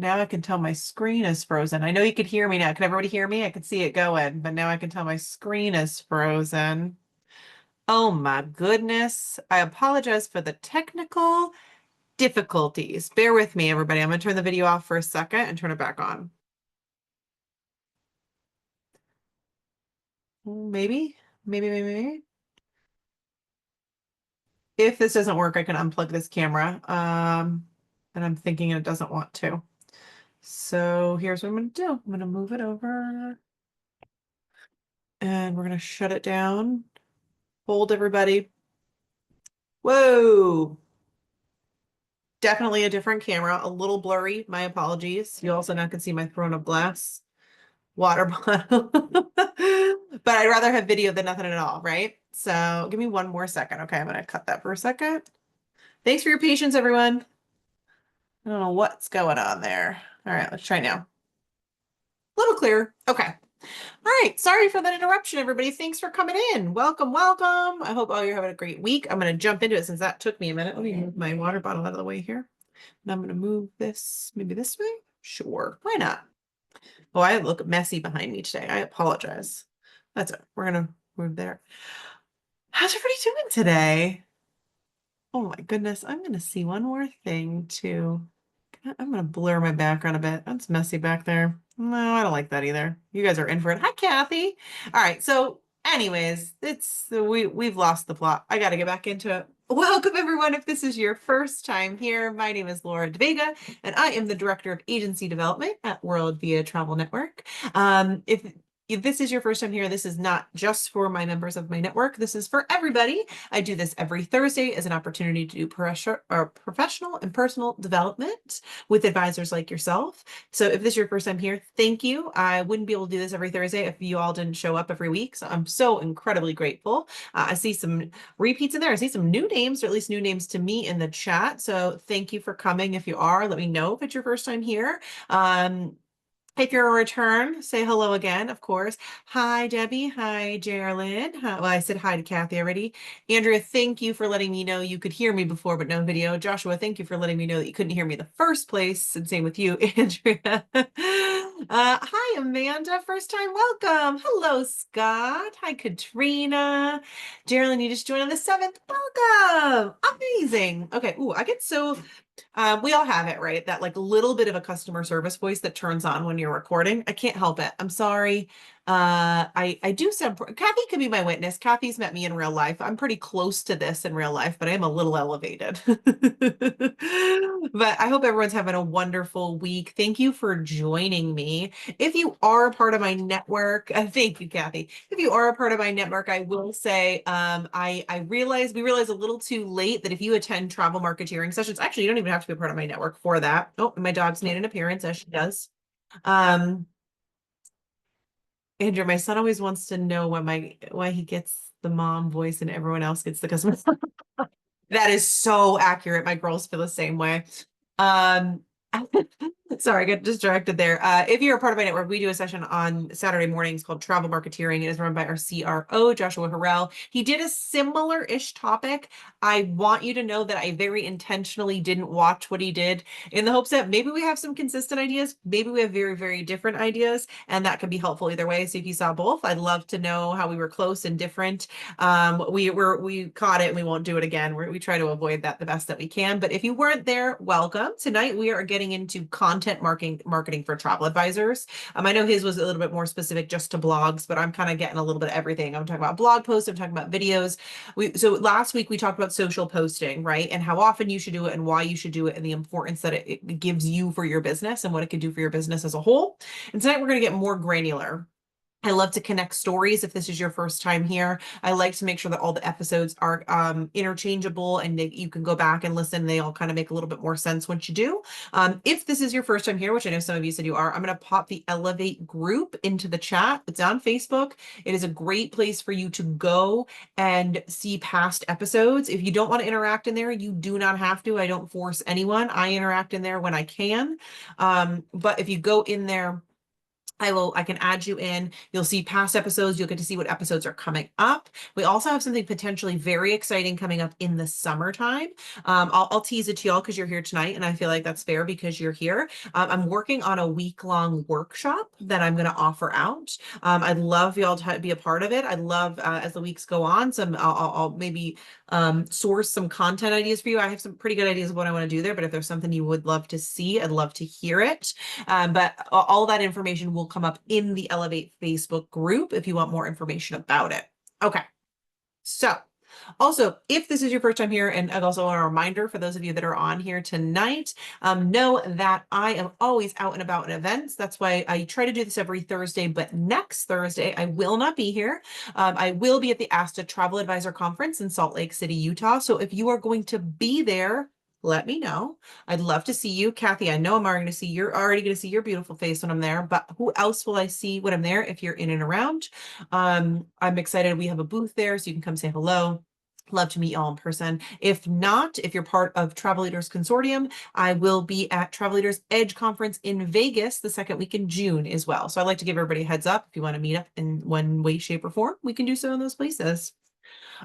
Now I can tell my screen is frozen. I know you could hear me now. Can everybody hear me? I could see it going, but now I can tell my screen is frozen. Oh my goodness. I apologize for the technical difficulties. Bear with me, everybody. I'm going to turn the video off for a second and turn it back on. Maybe, maybe. If this doesn't work, I can unplug this camera. And I'm thinking it doesn't want to. So here's what I'm going to do. I'm going to move it over and we're going to shut it down. Hold everybody. Whoa. Definitely a different camera, a little blurry. My apologies. You also now can see my throne of glass water bottle. But I'd rather have video than nothing at all, right? So give me one more second. Okay, I'm going to cut that for a second. Thanks for your patience, everyone. I don't know what's going on there. All right, let's try now. A little clearer. Okay. All right. Sorry for that interruption, everybody. Thanks for coming in. Welcome, welcome. I hope all you're having a great week. I'm going to jump into it since that took me a minute. Let me move my water bottle out of the way here. And I'm going to move this maybe this way. Sure. Why not? Oh, I look messy behind me today. I apologize. That's it. We're going to move there. How's everybody doing today? Oh my goodness. I'm going to see one more thing too. I'm going to blur my background a bit. That's messy back there. No, I don't like that either. You guys are in for it. Hi, Kathy. All right. So anyways, we've lost the plot. I got to get back into it. Welcome, everyone. If this is your first time here, my name is Laura DeVega, and I am the Director of Agency Development at World Via Travel Network. If this is your first time here, this is not just for my members of my network. This is for everybody. I do this every Thursday as an opportunity to do professional and personal development with advisors like yourself. So if this is your first time here, thank you. I wouldn't be able to do this every Thursday if you all didn't show up every week. So I'm so incredibly grateful. I see some repeats in there. I see some new names, or at least new names to me in the chat. So thank you for coming. If you are, let me know if it's your first time here. If you're a return, say hello again, of course. Hi, Debbie. Hi, Geraldine. Hi, well, I said hi to Kathy already. Andrea, thank you for letting me know you could hear me before, but no video. Joshua, thank you for letting me know that you couldn't hear me in the first place. And same with you, Andrea. Hi, Amanda. First time welcome. Hello, Scott. Hi, Katrina. Geraldine, you just joined on the 7th. Welcome. Amazing. Okay. Ooh, I get so... we all have it, right? That like little bit of a customer service voice that turns on when you're recording. I can't help it. I'm sorry. I do sound, Kathy could be my witness. Kathy's met me in real life. I'm pretty close to this in real life, but I am a little elevated. But I hope everyone's having a wonderful week. Thank you for joining me. If you are a part of my network, thank you, Kathy. If you are a part of my network, I will say, we realized a little too late that if you attend travel marketeering sessions, actually, you don't even have to be a part of my network for that. Oh, my dog's made an appearance, as she does. Andrew, my son always wants to know why he gets the mom voice and everyone else gets the customer. That is so accurate. My girls feel the same way. Sorry, I got distracted there. If you're a part of my network, we do a session on Saturday mornings called Travel Marketeering. It is run by our CRO, Joshua Harrell. He did a similar-ish topic. I want you to know that I very intentionally didn't watch what he did in the hopes that maybe we have some consistent ideas, maybe we have very, very different ideas, and that could be helpful either way. So if you saw both, I'd love to know how we were close and different. We caught it and we won't do it again. We try to avoid that the best that we can. But if you weren't there, welcome. Tonight we are getting into content marketing for travel advisors. I know his was a little bit more specific just to blogs, but I'm kind of getting a little bit of everything. I'm talking about blog posts, I'm talking about videos. So last week we talked about social posting, right? And how often you should do it and why you should do it and the importance that it gives you for your business and what it can do for your business as a whole. And tonight we're going to get more granular. I love to connect stories if this is your first time here. I like to make sure that all the episodes are interchangeable and you can go back and listen. They all kind of make a little bit more sense once you do. If this is your first time here, which I know some of you said you are, I'm going to pop the Elevate group into the chat. It's on Facebook. It is a great place for you to go and see past episodes. If you don't want to interact in there, you do not have to. I don't force anyone. I interact in there when I can. But if you go in there, I can add you in. You'll see past episodes. You'll get to see what episodes are coming up. We also have something potentially very exciting coming up in the summertime. I'll tease it to y'all because you're here tonight, and I feel like that's fair because you're here. I'm working on a week-long workshop that I'm going to offer out. I'd love y'all to be a part of it. I'd love, as the weeks go on, I'll maybe source some content ideas for you. I have some pretty good ideas of what I want to do there, but if there's something you would love to see, I'd love to hear it. But all that information will come up in the Elevate Facebook group if you want more information about it. Okay. So also, if this is your first time here, and also a reminder for those of you that are on here tonight, know that I am always out and about in events. That's why I try to do this every Thursday, but next Thursday, I will not be here. I will be at the ASTA Travel Advisor Conference in Salt Lake City, Utah. So if you are going to be there, let me know. I'd love to see you. Kathy, I know I'm already going to see your beautiful face when I'm there, but who else will I see when I'm there if you're in and around? I'm excited. We have a booth there, so you can come say hello. Love to meet you all in person. If not, if you're part of Travel Leaders Consortium, I will be at Travel Leaders Edge Conference in Vegas the second week in June as well. So I'd like to give everybody a heads up. If you want to meet up in one way, shape, or form, we can do so in those places.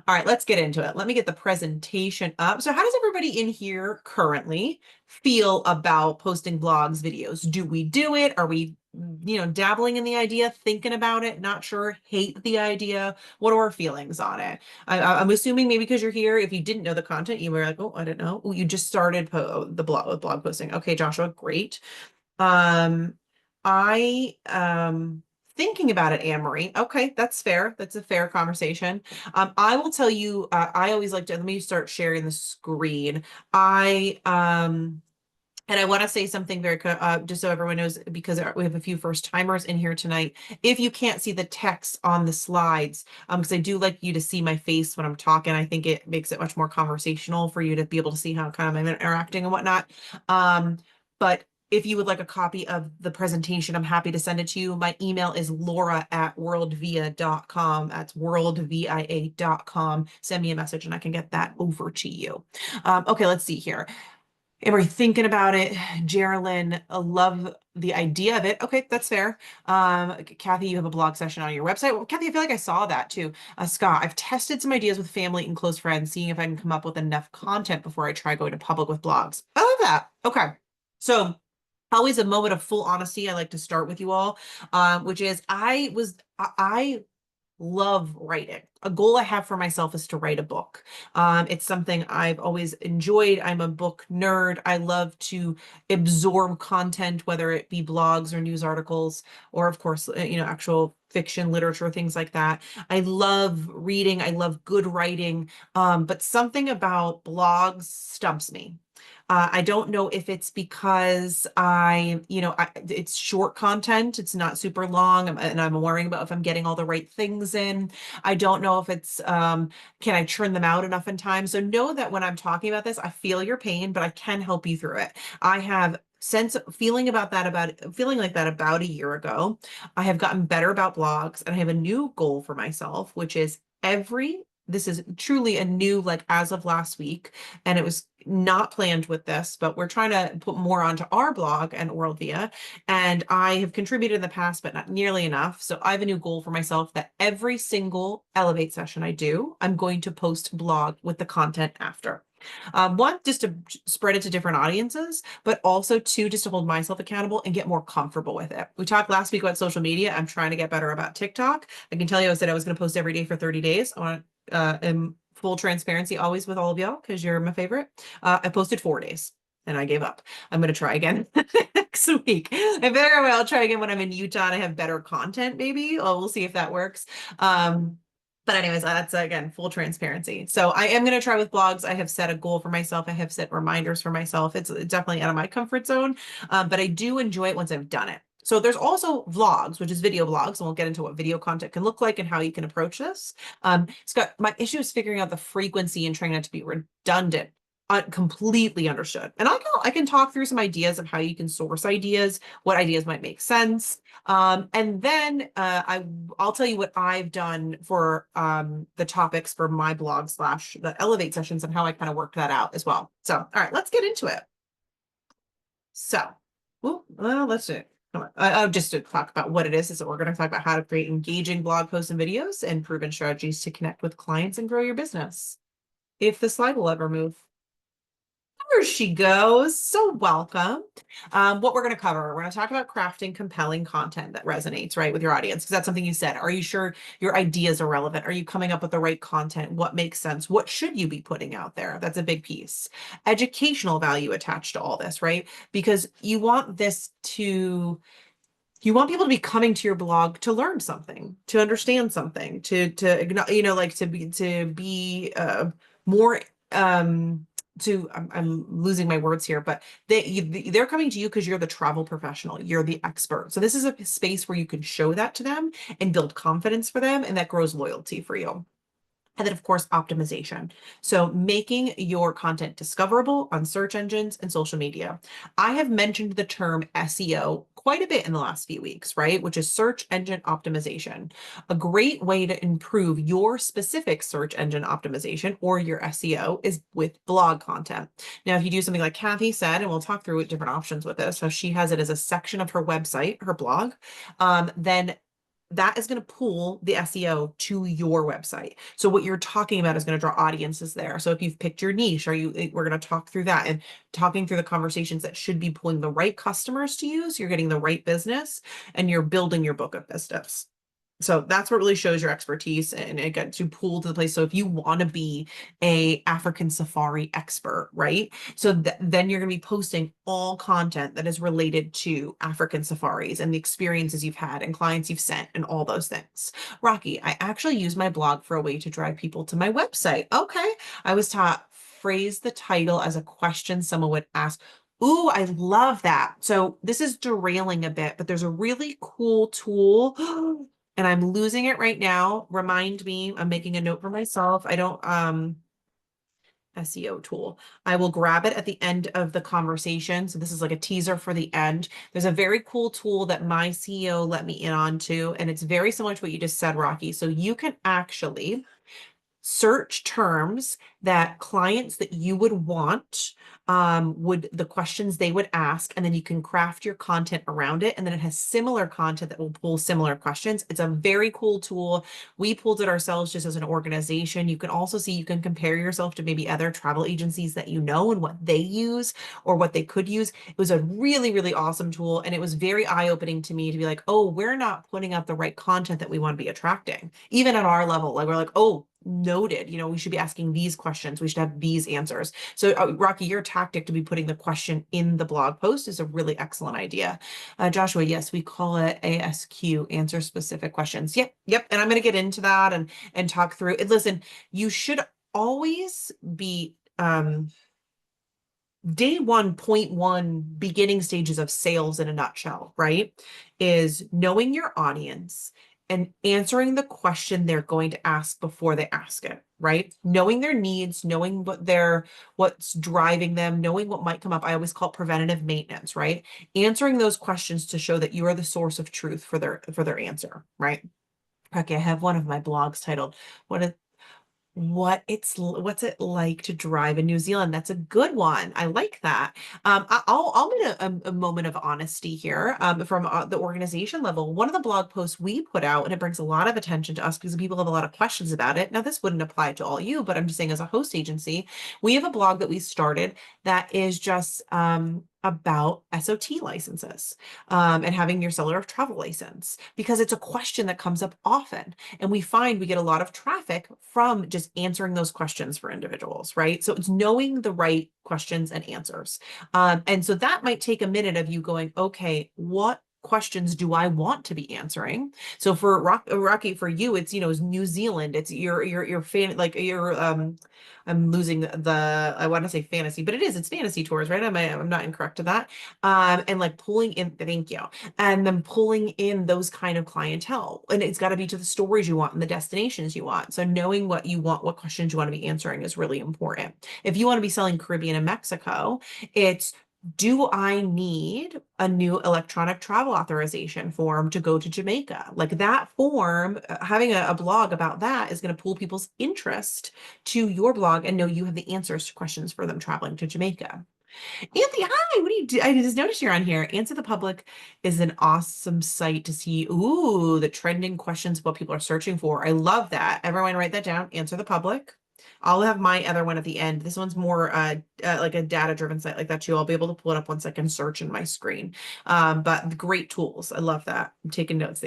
All right, let's get into it. Let me get the presentation up. So how does everybody in here currently feel about posting blogs, videos? Do we do it? Are we, dabbling in the idea, thinking about it, not sure, hate the idea? What are our feelings on it? I'm assuming maybe because you're here, if you didn't know the content, you were like, oh, I don't know. Oh, you just started the blog posting. Okay, Joshua, great. I thinking about it, Anne-Marie. Okay, that's fair. That's a fair conversation. I will tell you, I always like to, let me start sharing the screen. And I want to say something very, just so everyone knows, because we have a few first timers in here tonight. If you can't see the text on the slides, because I do like you to see my face when I'm talking, I think it makes it much more conversational for you to be able to see how kind of I'm interacting and whatnot. But if you would like a copy of the presentation, I'm happy to send it to you. My email is laura@worldvia.com. That's worldvia.com. Send me a message and I can get that over to you. Okay, let's see here. Am I thinking about it? Geraldine, I love the idea of it. Okay, that's fair. Kathy, you have a blog session on your website. Well, Kathy, I feel like I saw that too. Scott, I've tested some ideas with family and close friends, seeing if I can come up with enough content before I try going to public with blogs. I love that. Okay. So always a moment of full honesty. I like to start with you all, which is I love writing. A goal I have for myself is to write a book. It's something I've always enjoyed. I'm a book nerd. I love to absorb content, whether it be blogs or news articles, or of course, actual fiction, literature, things like that. I love reading. I love good writing. But something about blogs stumps me. I don't know if it's because it's short content. It's not super long, and I'm worrying about if I'm getting all the right things in. I don't know if it's, can I churn them out enough in time? So know that when I'm talking about this, I feel your pain, but I can help you through it. I have feeling like that about a year ago. I have gotten better about blogs, and I have a new goal for myself, which is this is truly a new, like as of last week, and it was not planned with this, but we're trying to put more onto our blog and Worldvia. And I have contributed in the past, but not nearly enough. So I have a new goal for myself that every single Elevate session I do, I'm going to post blog with the content after. One, just to spread it to different audiences, but also two, just to hold myself accountable and get more comfortable with it. We talked last week about social media. I'm trying to get better about TikTok. I can tell you, I said I was going to post every day for 30 days. I want in full transparency always with all of y'all, because you're my favorite. I posted 4 days and I gave up. I'm going to try again next week. I better I'll try again when I'm in Utah and I have better content, maybe. Oh, we'll see if that works. But anyways, that's again, full transparency. So I am going to try with blogs. I have set a goal for myself. I have set reminders for myself. It's definitely out of my comfort zone, but I do enjoy it once I've done it. So there's also vlogs, which is video blogs, and we'll get into what video content can look like and how you can approach this. Scott, my issue is figuring out the frequency and trying not to be redundant. Completely understood. And I can talk through some ideas of how you can source ideas, what ideas might make sense. And then I'll tell you what I've done for the topics for my blog / the Elevate sessions and how I kind of worked that out as well. So, all right, let's get into it. So, well, let's do it. Just to talk about what it is we're going to talk about how to create engaging blog posts and videos and proven strategies to connect with clients and grow your business. If the slide will ever move. There she goes. So welcome. What we're going to cover, we're going to talk about crafting compelling content that resonates, right, with your audience, because that's something you said. Are you sure your ideas are relevant? Are you coming up with the right content? What makes sense? What should you be putting out there? That's a big piece. Educational value attached to all this, right? Because you want this to you want people to be coming to your blog to learn something, to understand something, like to be more I'm losing my words here, but they're coming to you because you're the travel professional, you're the expert. So this is a space where you can show that to them and build confidence for them, and that grows loyalty for you. And then, of course, optimization. So making your content discoverable on search engines and social media. I have mentioned the term SEO quite a bit in the last few weeks, right? Which is search engine optimization. A great way to improve your specific search engine optimization or your SEO is with blog content. Now, if you do something like Kathy said, and we'll talk through different options with this, so she has it as a section of her website, her blog, then that is going to pull the SEO to your website. So what you're talking about is going to draw audiences there. So if you've picked your niche, we're going to talk through that and talking through the conversations that should be pulling the right customers to you. So you're getting the right business and you're building your book of business. So that's what really shows your expertise, and it gets you pulled to the place. So if you want to be a African safari expert, right? So then you're going to be posting all content that is related to African safaris and the experiences you've had and clients you've sent and all those things. Rocky, I actually use my blog for a way to drive people to my website. Okay. I was taught phrase the title as a question someone would ask. Ooh, I love that. So this is derailing a bit, but there's a really cool tool and I'm losing it right now. Remind me, I'm making a note for myself. I don't, SEO tool. I will grab it at the end of the conversation. So this is like a teaser for the end. There's a very cool tool that my CEO let me in on too, and it's very similar to what you just said, Rocky. So you can actually search terms that clients that you would want the questions they would ask, and then you can craft your content around it, and then it has similar content that will pull similar questions. It's a very cool tool. We pulled it ourselves just as an organization. You can also see, you can compare yourself to maybe other travel agencies that you know and what they use or what they could use. It was a really, really awesome tool, and it was very eye-opening to me to be like, oh, we're not putting out the right content that we want to be attracting, even at our level. Like, we're like, oh, noted, we should be asking these questions, we should have these answers. So Rocky, your tactic to be putting the question in the blog post is a really excellent idea. Joshua, yes, we call it ASQ, answer specific questions. Yep. And I'm going to get into that and talk through it. Listen, you should always be day 1.1 beginning stages of sales in a nutshell, right? Is knowing your audience and answering the question they're going to ask before they ask it, right? Knowing their needs, knowing what's driving them, knowing what might come up. I always call it preventative maintenance, right? Answering those questions to show that you are the source of truth for their answer, right? Okay, I have one of my blogs titled what's it like to drive in New Zealand? That's a good one. I like that. I'll make a moment of honesty here from the organization level. One of the blog posts we put out, and it brings a lot of attention to us because people have a lot of questions about it. Now, this wouldn't apply to all you, but I'm just saying as a host agency, we have a blog that we started that is just about SOT licenses and having your seller of travel license, because it's a question that comes up often. And we find we get a lot of traffic from just answering those questions for individuals, right? So it's knowing the right questions and answers. And so that might take a minute of you going, okay, what questions do I want to be answering? So for Rocky, for you, it's, is New Zealand. It's your fan, like I'm losing I want to say fantasy, but it's fantasy tours, right? I'm not incorrect to that. And like pulling in, thank you. And then pulling in those kind of clientele, and it's got to be to the stories you want and the destinations you want. So knowing what you want, what questions you want to be answering is really important. If you want to be selling Caribbean and Mexico, it's, do I need a new electronic travel authorization form to go to Jamaica? Like that form, having a blog about that is going to pull people's interest to your blog and know you have the answers to questions for them traveling to Jamaica. Anthony, hi, what do you do? I just noticed you're on here. Answer the Public is an awesome site to see, ooh, the trending questions, what people are searching for. I love that. Everyone write that down. Answer the Public. I'll have my other one at the end. This one's more like a data-driven site like that too. I'll be able to pull it up once I can search in my screen. But great tools. I love that. I'm taking notes.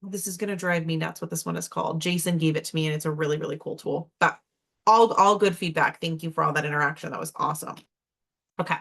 This is gonna drive me nuts what this one is called. Jason gave it to me and it's a really, really cool tool. But all good feedback. Thank you for all that interaction. That was awesome. Okay.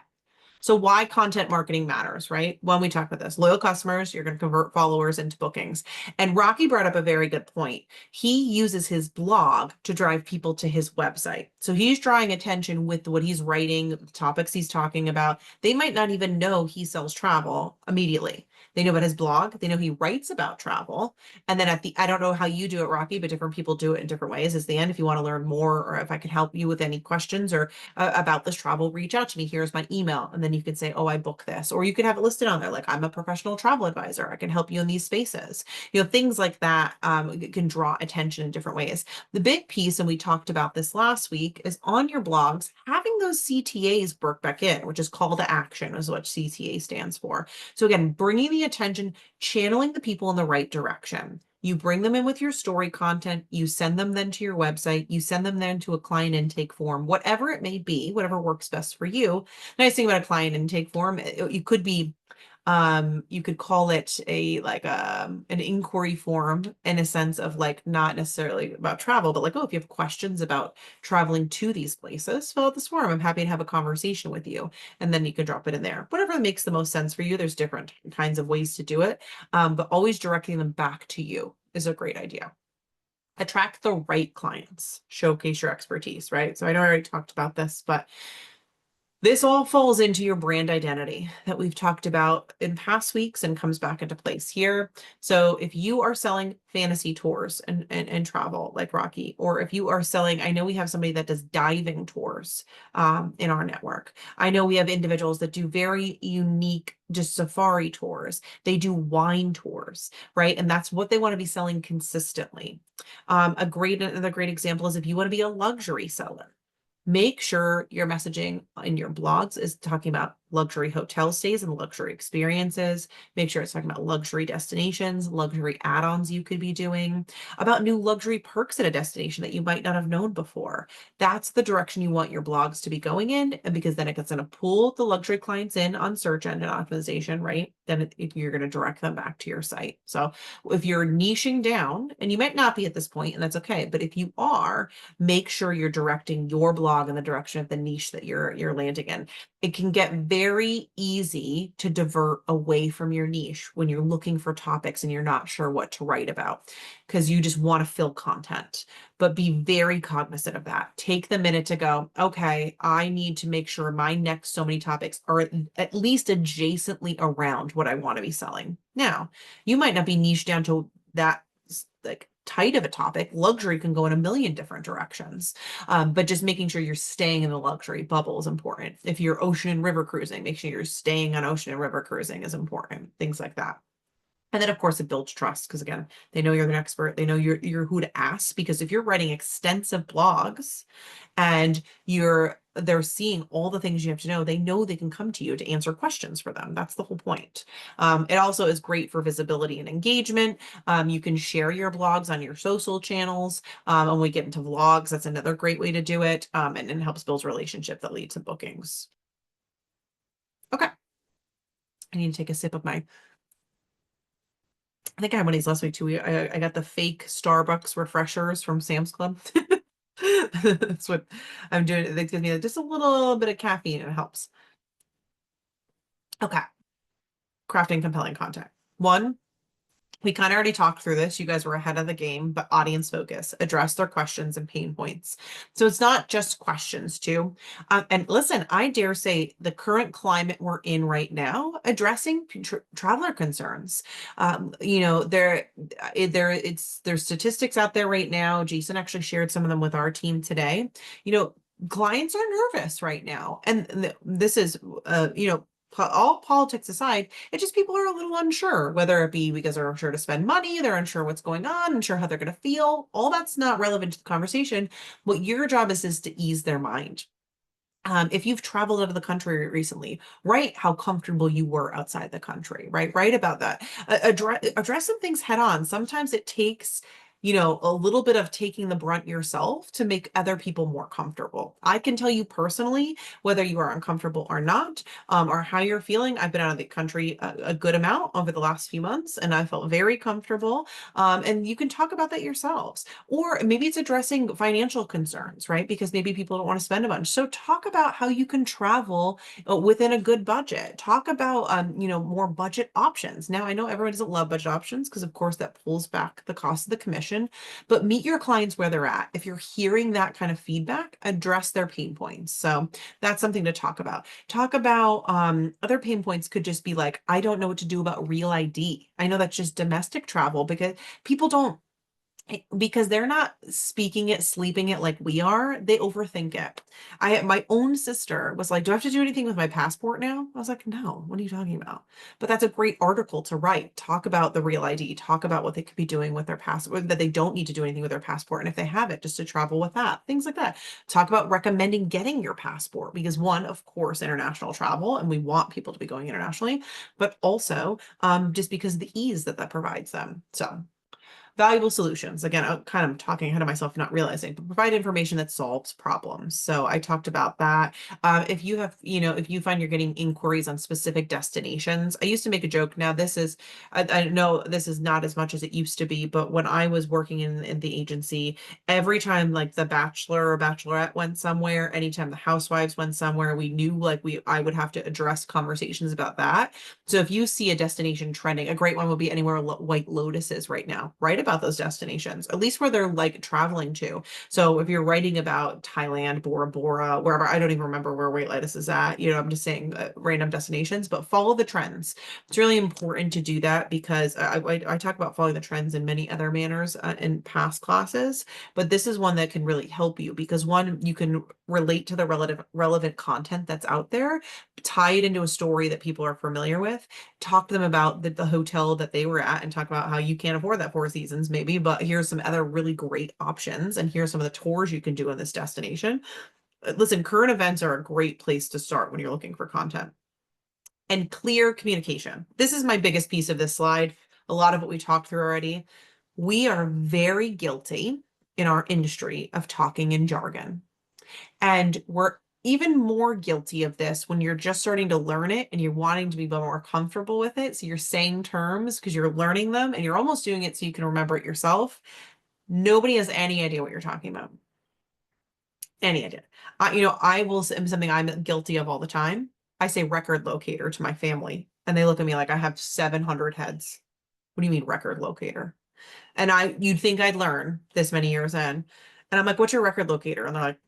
So why content marketing matters, right? When we talk about this, loyal customers, you're going to convert followers into bookings. And Rocky brought up a very good point. He uses his blog to drive people to his website. So he's drawing attention with what he's writing, the topics he's talking about. They might not even know he sells travel immediately. They know about his blog. They know he writes about travel. And then I don't know how you do it, Rocky, but different people do it in different ways. Is the end. If you want to learn more, or if I can help you with any questions or about this travel, reach out to me. Here's my email. And then you can say, oh, I book this. Or you can have it listed on there. Like, I'm a professional travel advisor. I can help you in these spaces. Things like that can draw attention in different ways. The big piece, and we talked about this last week, is on your blogs, having those CTAs work back in, which is call to action is what CTA stands for. So again, bringing the attention, channeling the people in the right direction. You bring them in with your story content, you send them then to your website, you send them then to a client intake form, whatever it may be, whatever works best for you. Nice thing about a client intake form, you could be you could call it an inquiry form in a sense of like not necessarily about travel, but like, oh, if you have questions about traveling to these places, fill out this form. I'm happy to have a conversation with you. And then you can drop it in there. Whatever makes the most sense for you. There's different kinds of ways to do it. But always directing them back to you is a great idea. Attract the right clients, showcase your expertise, right? So I know I already talked about this, but this all falls into your brand identity that we've talked about in past weeks and comes back into place here. So if you are selling fantasy tours and travel like Rocky, or if you are selling, I know we have somebody that does diving tours in our network. I know we have individuals that do very unique just safari tours. They do wine tours, right? And that's what they want to be selling consistently. Another great example is if you want to be a luxury seller. Make sure your messaging in your blogs is talking about luxury hotel stays and luxury experiences. Make sure it's talking about luxury destinations, luxury add-ons you could be doing, about new luxury perks at a destination that you might not have known before. That's the direction you want your blogs to be going in, and because then it gets going to pull the luxury clients in on search engine optimization, right? Then you're going to direct them back to your site. So if you're niching down, and you might not be at this point, and that's okay, but if you are, make sure you're directing your blog in the direction of the niche that you're landing in. It can get very easy to divert away from your niche when you're looking for topics and you're not sure what to write about because you just want to fill content. But be very cognizant of that. Take the minute to go, okay, I need to make sure my next so many topics are at least adjacently around what I want to be selling. Now, you might not be niched down to that like tight of a topic. Luxury can go in a million different directions, but just making sure you're staying in the luxury bubble is important. If you're ocean and river cruising, make sure you're staying on ocean and river cruising is important. Things like that. And then of course it builds trust because again, they know you're an expert. They know you're who to ask, because if you're writing extensive blogs and they're seeing all the things you have to know, they know they can come to you to answer questions for them. That's the whole point. It also is great for visibility and engagement. You can share your blogs on your social channels. When we get into vlogs, that's another great way to do it. And it helps build relationship that lead to bookings. Okay. I need to take a sip of I think I had one of these last week too. I got the fake Starbucks refreshers from Sam's Club. That's what I'm doing. It gives me just a little bit of caffeine and it helps. Okay. Crafting compelling content. One, we kind of already talked through this. You guys were ahead of the game, but audience focus, address their questions and pain points. So it's not just questions too. And listen, I dare say the current climate we're in right now, addressing traveler concerns. There's statistics out there right now. Jason actually shared some of them with our team today. Clients are nervous right now. And this is, all politics aside, it's just people are a little unsure, whether it be because they're unsure to spend money, they're unsure what's going on, unsure how they're going to feel. All that's not relevant to the conversation. What your job is to ease their mind. If you've traveled out of the country recently, write how comfortable you were outside the country, right? Write about that. Address some things head on. Sometimes it takes, a little bit of taking the brunt yourself to make other people more comfortable. I can tell you personally, whether you are uncomfortable or not, or how you're feeling. I've been out of the country a good amount over the last few months, and I felt very comfortable. And you can talk about that yourselves. Or maybe it's addressing financial concerns, right? Because maybe people don't want to spend a bunch. So talk about how you can travel within a good budget. Talk about, more budget options. Now, I know everyone doesn't love budget options because, of course, that pulls back the cost of the commission, but meet your clients where they're at. If you're hearing that kind of feedback, address their pain points. So that's something to talk about. Talk about other pain points could just be like, I don't know what to do about real ID. I know that's just domestic travel because people don't because they're not speaking it, sleeping it like we are, they overthink it. My own sister was like, do I have to do anything with my passport now? I was like, no, what are you talking about? But that's a great article to write. Talk about the real ID, talk about what they could be doing with their passport, that they don't need to do anything with their passport. And if they have it, just to travel with that, things like that. Talk about recommending getting your passport because one, of course, international travel, and we want people to be going internationally, but also just because of the ease that provides them. So valuable solutions. Again, I'm kind of talking ahead of myself, not realizing, but provide information that solves problems. So I talked about that. If you have, if you find you're getting inquiries on specific destinations, I used to make a joke. Now I know this is not as much as it used to be, but when I was working in the agency, every time like the Bachelor or Bachelorette went somewhere, anytime the Housewives went somewhere, we knew I would have to address conversations about that. So if you see a destination trending, a great one would be anywhere White Lotus is right now, right? About those destinations, at least where they're like traveling to. So if you're writing about Thailand, Bora Bora, wherever, I don't even remember where White Lotus is at, I'm just saying random destinations, but follow the trends. It's really important to do that because I talk about following the trends in many other manners in past classes, but this is one that can really help you because one, you can relate to the relevant content that's out there, tie it into a story that people are familiar with, talk to them about the hotel that they were at and talk about how you can't afford that Four Seasons maybe, but here's some other really great options. And here's some of the tours you can do in this destination. Listen, current events are a great place to start when you're looking for content. And clear communication. This is my biggest piece of this slide. A lot of what we talked through already. We are very guilty in our industry of talking in jargon. And we're even more guilty of this when you're just starting to learn it and you're wanting to be more comfortable with it. So you're saying terms because you're learning them and you're almost doing it so you can remember it yourself. Nobody has any idea what you're talking about. Any idea. I will say something I'm guilty of all the time. I say record locator to my family and they look at me like I have 700 heads. What do you mean record locator? And you'd think I'd learn this many years in. And I'm like, what's your record locator? And they're like,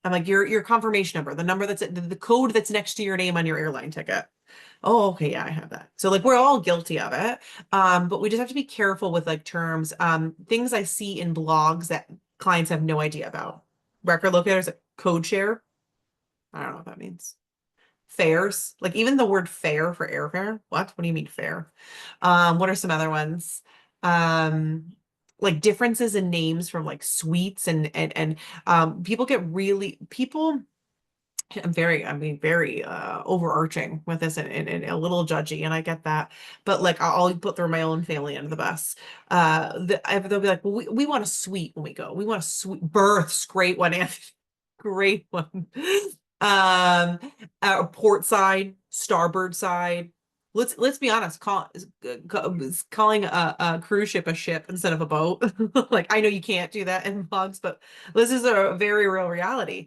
I'm like, your confirmation number, the number that's the code that's next to your name on your airline ticket. Oh, okay, yeah, I have that. So like we're all guilty of it. But we just have to be careful with like terms, things I see in blogs that clients have no idea about. Record locators, code share. I don't know what that means. Fares, like even the word fare for airfare. What do you mean fare? What are some other ones? Like differences in names from like suites and people get really people. I'm being very overarching with this and a little judgy, and I get that. But like I'll put through my own family under the bus. They'll be like, well, we want a suite when we go. We want a suite. Berths, great one, Anthony. Great one. Port side, starboard side. Let's be honest, calling a cruise ship a ship instead of a boat. Like I know you can't do that in vlogs, but this is a very real reality.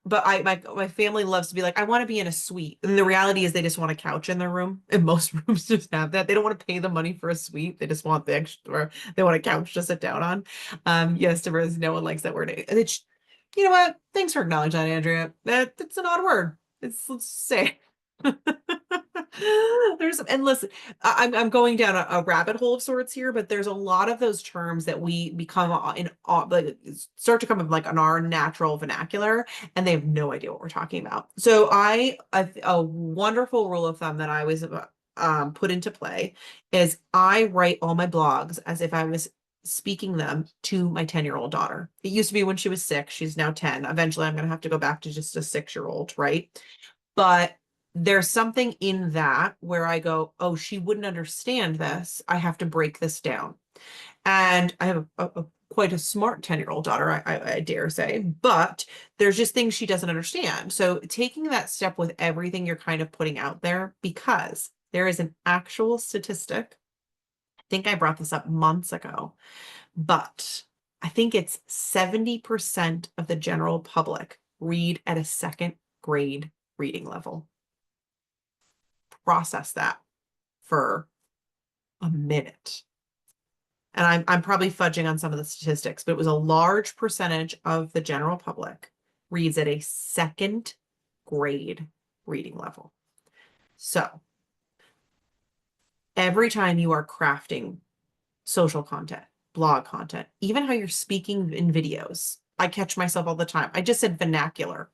But my family loves to be like, I want to be in a suite. And the reality is they just want a couch in their room. And most rooms just have that. They don't want to pay the money for a suite. They just want the extra, they want a couch to sit down on. Yes, there is no one likes that word. It's, you know what? Thanks for acknowledging that, Andrea. It's an odd word. Let's say. And listen, I'm going down a rabbit hole of sorts here, but there's a lot of those terms that we become like start to come in like on our natural vernacular, and they have no idea what we're talking about. So a wonderful rule of thumb that I was put into play is I write all my blogs as if I was speaking them to my 10-year-old daughter. It used to be when she was 6, she's now 10. Eventually, I'm going to have to go back to just a 6-year-old, right? But there's something in that where I go, oh, she wouldn't understand this. I have to break this down. And I have a quite a smart 10-year-old daughter, I dare say, but there's just things she doesn't understand. So taking that step with everything you're kind of putting out there, because there is an actual statistic. I think I brought this up months ago, but I think it's 70% of the general public read at a second grade reading level. Process that for a minute. And I'm probably fudging on some of the statistics, but it was a large percentage of the general public reads at a second grade reading level. So every time you are crafting social content, blog content, even how you're speaking in videos, I catch myself all the time. I just said vernacular.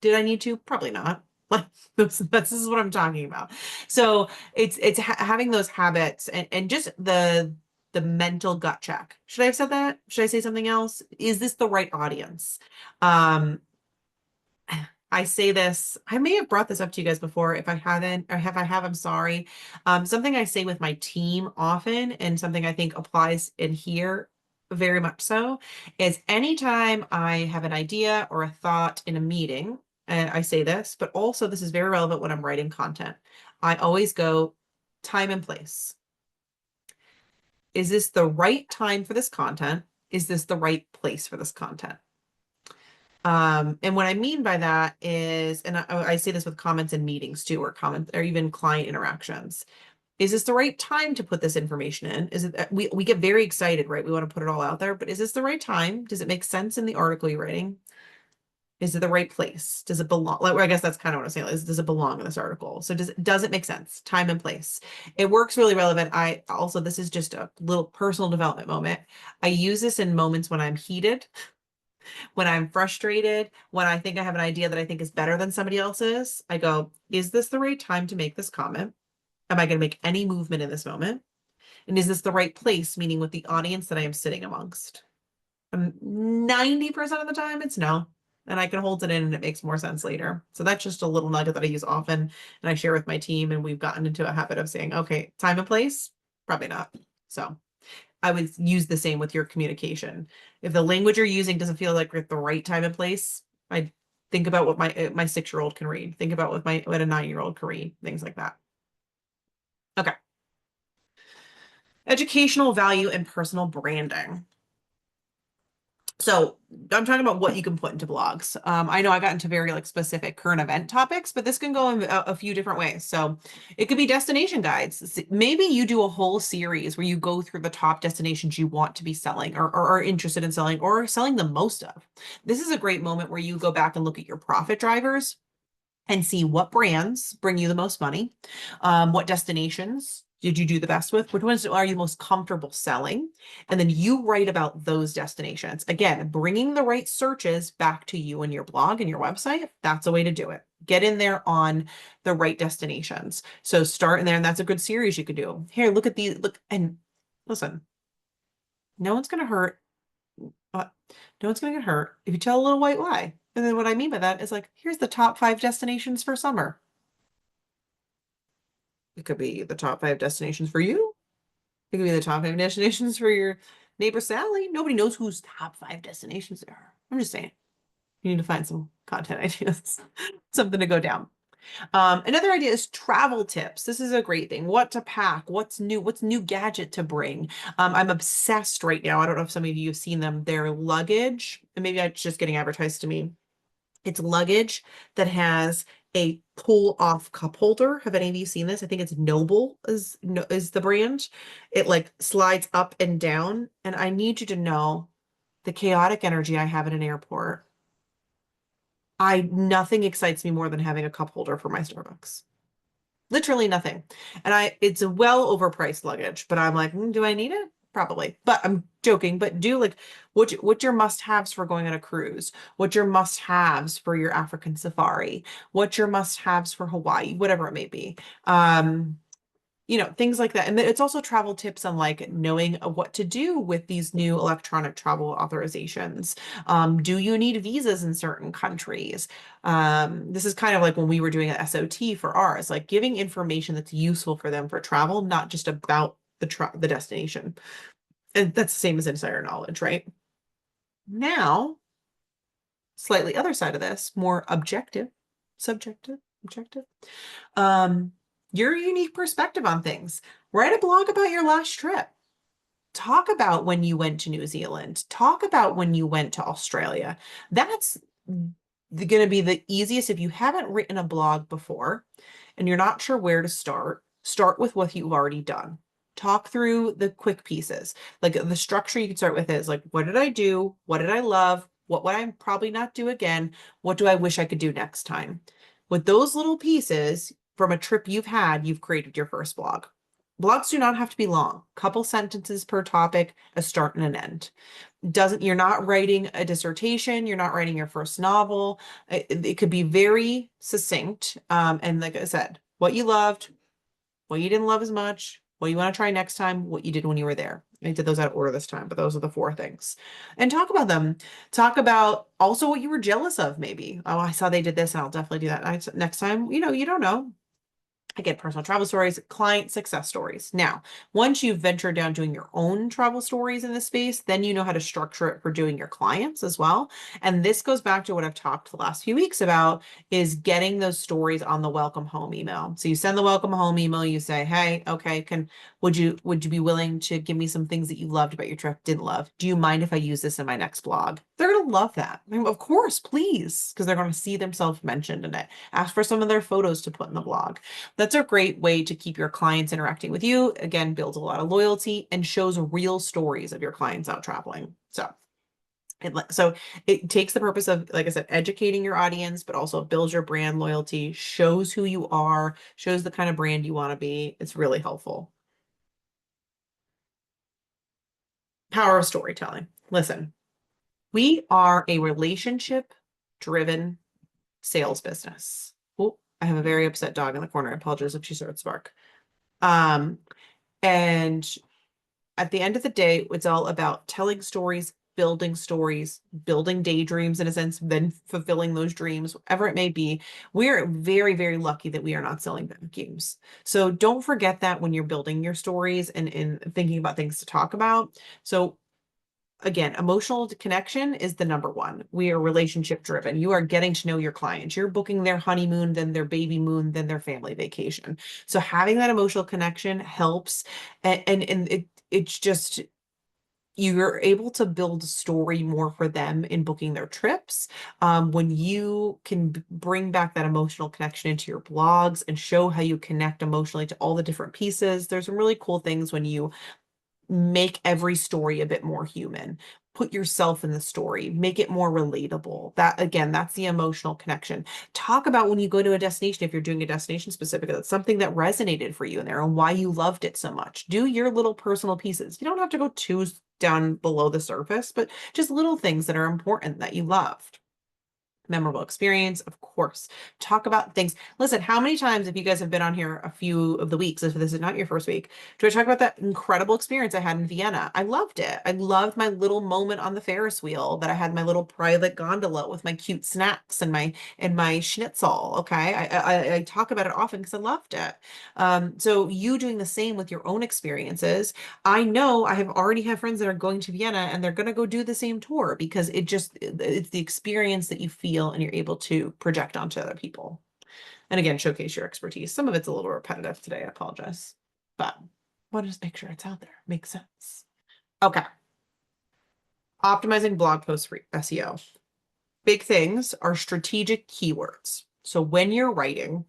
Did I need to? Probably not. Like this is what I'm talking about. So it's having those habits and just the mental gut check. Should I have said that? Should I say something else? Is this the right audience? I say this, I may have brought this up to you guys before. If I haven't, or if I have, I'm sorry. Something I say with my team often, and something I think applies in here very much so, is anytime I have an idea or a thought in a meeting, and I say this, but also this is very relevant when I'm writing content. I always go time and place. Is this the right time for this content? Is this the right place for this content? And what I mean by that is, and I say this with comments in meetings too, or comments, or even client interactions. Is this the right time to put this information in? Is it, we get very excited, right? We want to put it all out there, but is this the right time? Does it make sense in the article you're writing? Is it the right place? Does it belong? Like, I guess that's kind of what I'm saying. Does it belong in this article? So does it make sense? Time and place. It works really relevant. I also, this is just a little personal development moment. I use this in moments when I'm heated, when I'm frustrated, when I think I have an idea that I think is better than somebody else's. I go, is this the right time to make this comment? Am I going to make any movement in this moment? And is this the right place, meaning with the audience that I am sitting amongst? 90% of the time, it's no. And I can hold it in and it makes more sense later. So that's just a little nugget that I use often and I share with my team. And we've gotten into a habit of saying, okay, time and place, probably not. So I would use the same with your communication. If the language you're using doesn't feel like at the right time and place, I think about what my 6-year-old can read. Think about what a 9-year-old can read, things like that. Okay. Educational value and personal branding. So I'm talking about what you can put into blogs. I know I got into very like specific current event topics, but this can go in a few different ways. So it could be destination guides. Maybe you do a whole series where you go through the top destinations you want to be selling or are interested in selling or selling the most of. This is a great moment where you go back and look at your profit drivers and see what brands bring you the most money, what destinations did you do the best with, which ones are you most comfortable selling, and then you write about those destinations. Again, bringing the right searches back to you and your blog and your website, that's a way to do it. Get in there on the right destinations. So start in there, and that's a good series you could do. Here, look at these, look, and listen, no one's going to hurt. No one's going to get hurt if you tell a little white lie. And then what I mean by that is like, here's the top 5 destinations for summer. It could be the top 5 destinations for you. It could be the top 5 destinations for your neighbor Sally. Nobody knows whose top 5 destinations there are. I'm just saying, you need to find some content ideas, something to go down. Another idea is travel tips. This is a great thing. What to pack, what's new gadget to bring. I'm obsessed right now. I don't know if some of you have seen them. Their luggage, and maybe it's just getting advertised to me. It's luggage that has a pull-off cup holder. Have any of you seen this? I think it's Noble is the brand. It like slides up and down. And I need you to know the chaotic energy I have in an airport. Nothing excites me more than having a cup holder for my Starbucks. Literally nothing. And it's a well overpriced luggage, but I'm like, do I need it? Probably, but I'm joking. But do like what your must-haves for going on a cruise, what your must-haves for your African safari, what your must-haves for Hawaii, whatever it may be. things like that. And then it's also travel tips on like knowing what to do with these new electronic travel authorizations. Do you need visas in certain countries? This is kind of like when we were doing an SOT for ours, like giving information that's useful for them for travel, not just about the destination. And that's the same as insider knowledge, right? Now, slightly other side of this, more objective, subjective, objective. Um, your unique perspective on things. Write a blog about your last trip. Talk about when you went to New Zealand. Talk about when you went to Australia. That's going to be the easiest if you haven't written a blog before and you're not sure where to start with what you've already done. Talk through the quick pieces. Like the structure you can start with is like, what did I do? What did I love? What would I probably not do again? What do I wish I could do next time? With those little pieces from a trip you've had, you've created your first blog. Blogs do not have to be long. Couple sentences per topic, a start and an end. You're not writing a dissertation, you're not writing your first novel. It could be very succinct. And like I said, what you loved, what you didn't love as much, what you want to try next time, what you did when you were there. I did those out of order this time, but those are the 4 things. And talk about them. Talk about also what you were jealous of, maybe. Oh, I saw they did this, and I'll definitely do that next time. You don't know. Again, personal travel stories, client success stories. Now, once you've ventured down doing your own travel stories in this space, then you know how to structure it for doing your clients as well. And this goes back to what I've talked the last few weeks about is getting those stories on the welcome home email. So you send the welcome home email, you say, hey, okay, would you be willing to give me some things that you loved about your trip, didn't love? Do you mind if I use this in my next blog? They're going to love that. I mean, of course, please, because they're going to see themselves mentioned in it. Ask for some of their photos to put in the blog. That's a great way to keep your clients interacting with you. Again, builds a lot of loyalty and shows real stories of your clients out traveling. So it takes the purpose of, like I said, educating your audience, but also builds your brand loyalty, shows who you are, shows the kind of brand you want to be. It's really helpful. Power of storytelling. Listen, we are a relationship-driven sales business. Oh, I have a very upset dog in the corner. I apologize if she starts to bark. And at the end of the day, it's all about telling stories, building daydreams in a sense, then fulfilling those dreams, whatever it may be. We're very, very lucky that we are not selling vacuums. So don't forget that when you're building your stories and thinking about things to talk about. So again, emotional connection is the number one. We are relationship driven. You are getting to know your clients. You're booking their honeymoon, then their baby moon, then their family vacation. So having that emotional connection helps. And it's just, you're able to build a story more for them in booking their trips. When you can bring back that emotional connection into your blogs and show how you connect emotionally to all the different pieces. There's some really cool things when you make every story a bit more human. Put yourself in the story, make it more relatable. That again, that's the emotional connection. Talk about when you go to a destination, if you're doing a destination specific, that's something that resonated for you in there and why you loved it so much. Do your little personal pieces. You don't have to go too down below the surface, but just little things that are important that you loved. Memorable experience, of course. Talk about things. Listen, how many times, if you guys have been on here a few of the weeks, if this is not your first week, do I talk about that incredible experience I had in Vienna? I loved it. I loved my little moment on the Ferris wheel, that I had my little private gondola with my cute snacks and my schnitzel. Okay. I talk about it often because I loved it. So you doing the same with your own experiences. I know I have already had friends that are going to Vienna and they're going to go do the same tour because it's the experience that you feel and you're able to project onto other people. And again, showcase your expertise. Some of it's a little repetitive today. I apologize, but want to just make sure it's out there. Makes sense. Okay. Optimizing blog posts for SEO. Big things are strategic keywords. So when you're writing,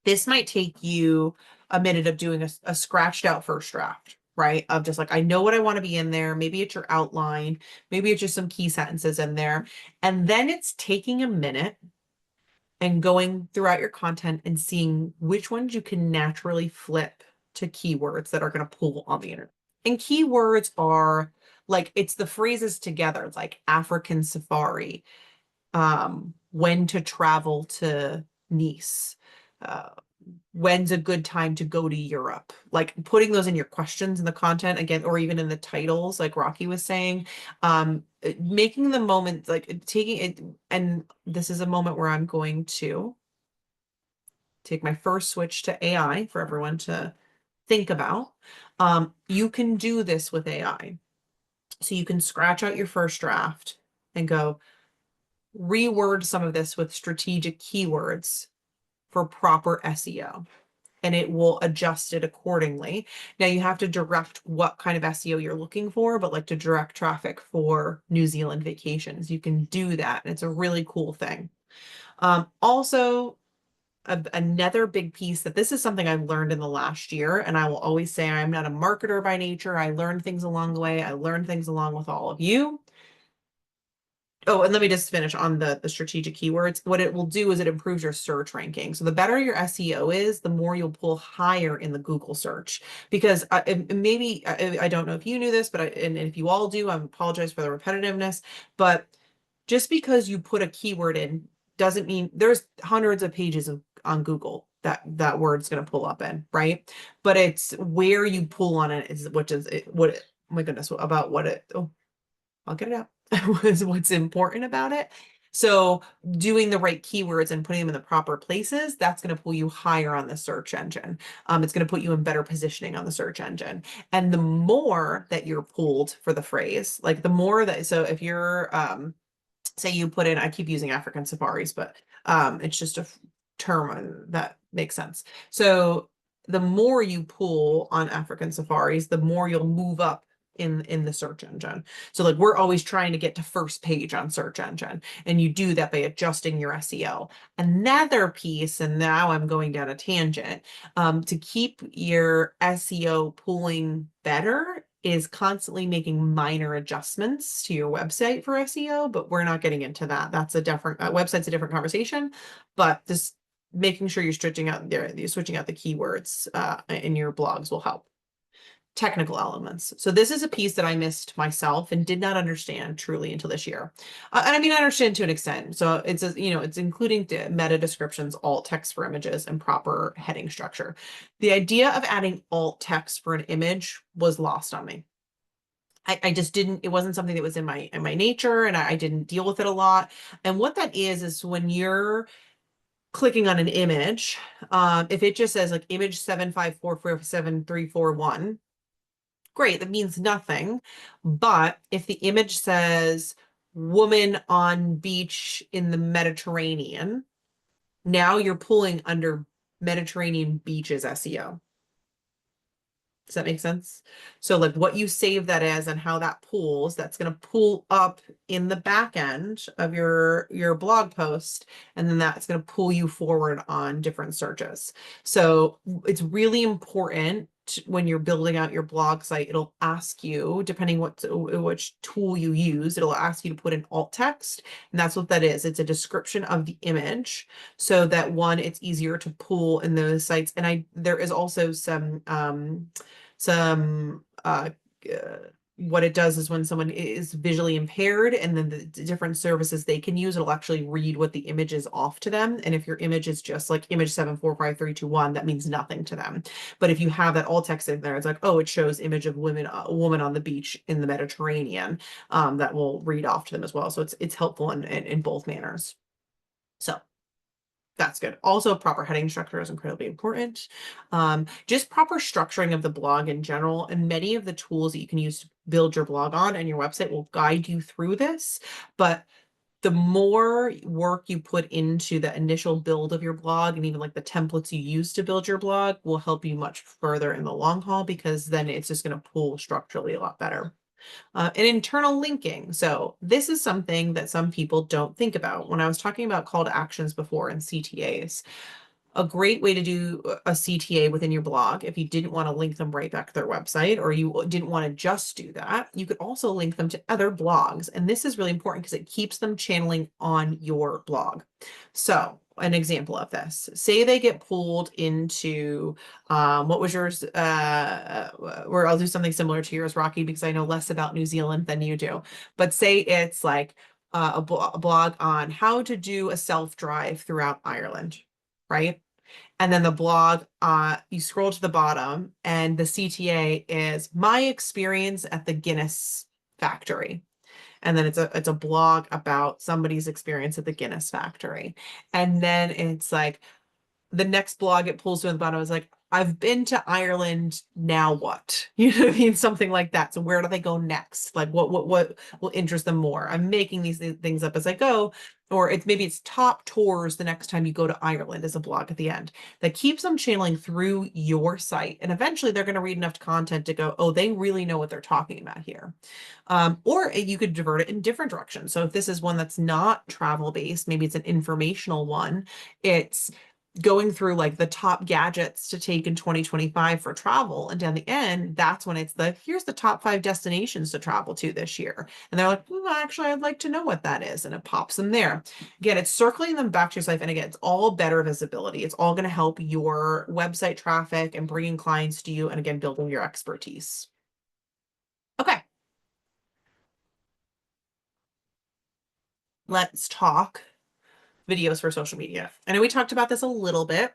this might take you a minute of doing a scratched out first draft, right? Of just like, I know what I want to be in there. Maybe it's your outline. Maybe it's just some key sentences in there. And then it's taking a minute and going throughout your content and seeing which ones you can naturally flip to keywords that are going to pull on the internet. And keywords are like, it's the phrases together. It's like African safari, when to travel to Nice, when's a good time to go to Europe? Like putting those in your questions in the content again, or even in the titles, like Rocky was saying, making the moment, like taking it, and this is a moment where I'm going to take my first switch to AI for everyone to think about. You can do this with AI. So you can scratch out your first draft and go reword some of this with strategic keywords for proper SEO, and it will adjust it accordingly. Now you have to direct what kind of SEO you're looking for, but like to direct traffic for New Zealand vacations, you can do that. And it's a really cool thing. Also, another big piece that this is something I've learned in the last year, and I will always say I'm not a marketer by nature. I learned things along the way. I learned things along with all of you. Oh, and let me just finish on the strategic keywords. What it will do is it improves your search ranking. So the better your SEO is, the more you'll pull higher in the Google search. Because maybe, I don't know if you knew this, but and if you all do, I apologize for the repetitiveness, but just because you put a keyword in doesn't mean there's hundreds of pages on Google that word's going to pull up in, right? But it's where you pull on it is, which is oh my goodness, about what it, oh, I'll get it out. Was what's important about it. So doing the right keywords and putting them in the proper places, that's going to pull you higher on the search engine. It's going to put you in better positioning on the search engine. And the more that you're pulled for the phrase, like the more that, so if you're, say you put in, I keep using African safaris, but it's just a term that makes sense. So the more you pull on African safaris, the more you'll move up in the search engine. So like we're always trying to get to first page on search engine, and you do that by adjusting your SEO. Another piece, and now I'm going down a tangent, to keep your SEO pulling better is constantly making minor adjustments to your website for SEO, but we're not getting into that. That's a different website's a different conversation, but just making sure you're switching out the keywords in your blogs will help. Technical elements. So this is a piece that I missed myself and did not understand truly until this year. And I mean, I understand to an extent. So it's, it's including meta descriptions, alt text for images, and proper heading structure. The idea of adding alt text for an image was lost on me. I just didn't, it wasn't something that was in my nature, and I didn't deal with it a lot. And what that is when you're clicking on an image, if it just says like image 7544731, great, that means nothing. But if the image says woman on beach in the Mediterranean, now you're pulling under Mediterranean beaches SEO. Does that make sense? So like what you save that as and how that pulls, that's going to pull up in the back end of your blog post, and then that's going to pull you forward on different searches. So it's really important when you're building out your blog site, it'll ask you, depending which tool you use, it'll ask you to put in alt text, and that's what that is. It's a description of the image, so that one, it's easier to pull in those sites. And there is also some what it does is when someone is visually impaired, and then the different services they can use, it'll actually read what the image is off to them. And if your image is just like image 7453321, that means nothing to them. But if you have that alt text in there, it's like, oh, it shows image of a woman on the beach in the Mediterranean, that will read off to them as well. So it's helpful in both manners. So that's good. Also, proper heading structure is incredibly important. Just proper structuring of the blog in general, and many of the tools that you can use to build your blog on and your website will guide you through this. But the more work you put into the initial build of your blog, and even like the templates you use to build your blog, will help you much further in the long haul, because then it's just going to pull structurally a lot better. And internal linking. So this is something that some people don't think about. When I was talking about call to actions before and CTAs, a great way to do a CTA within your blog, if you didn't want to link them right back to their website, or you didn't want to just do that, you could also link them to other blogs. And this is really important because it keeps them channeling on your blog. So an example of this, say they get pulled into, what was yours? Where I'll do something similar to yours, Rocky, because I know less about New Zealand than you do. But say it's like a blog on how to do a self-drive throughout Ireland, right? And then the blog, you scroll to the bottom and the CTA is my experience at the Guinness factory. And then it's a blog about somebody's experience at the Guinness factory. And then it's like the next blog it pulls to the bottom is like, I've been to Ireland, now what? You know what I mean? Something like that. So where do they go next? Like what will interest them more? I'm making these things up as I go, or maybe it's top tours the next time you go to Ireland as a blog at the end. That keeps them channeling through your site. And eventually they're going to read enough content to go, oh, they really know what they're talking about here. Or you could divert it in different directions. So if this is one that's not travel based, maybe it's an informational one, it's going through like the top gadgets to take in 2025 for travel. And down the end, that's when it's here's the top 5 destinations to travel to this year. And they're like, well, actually, I'd like to know what that is. And it pops them there. Again, it's circling them back to your site. And again, it's all better visibility. It's all going to help your website traffic and bringing clients to you. And again, building your expertise. Okay. Let's talk videos for social media. I know we talked about this a little bit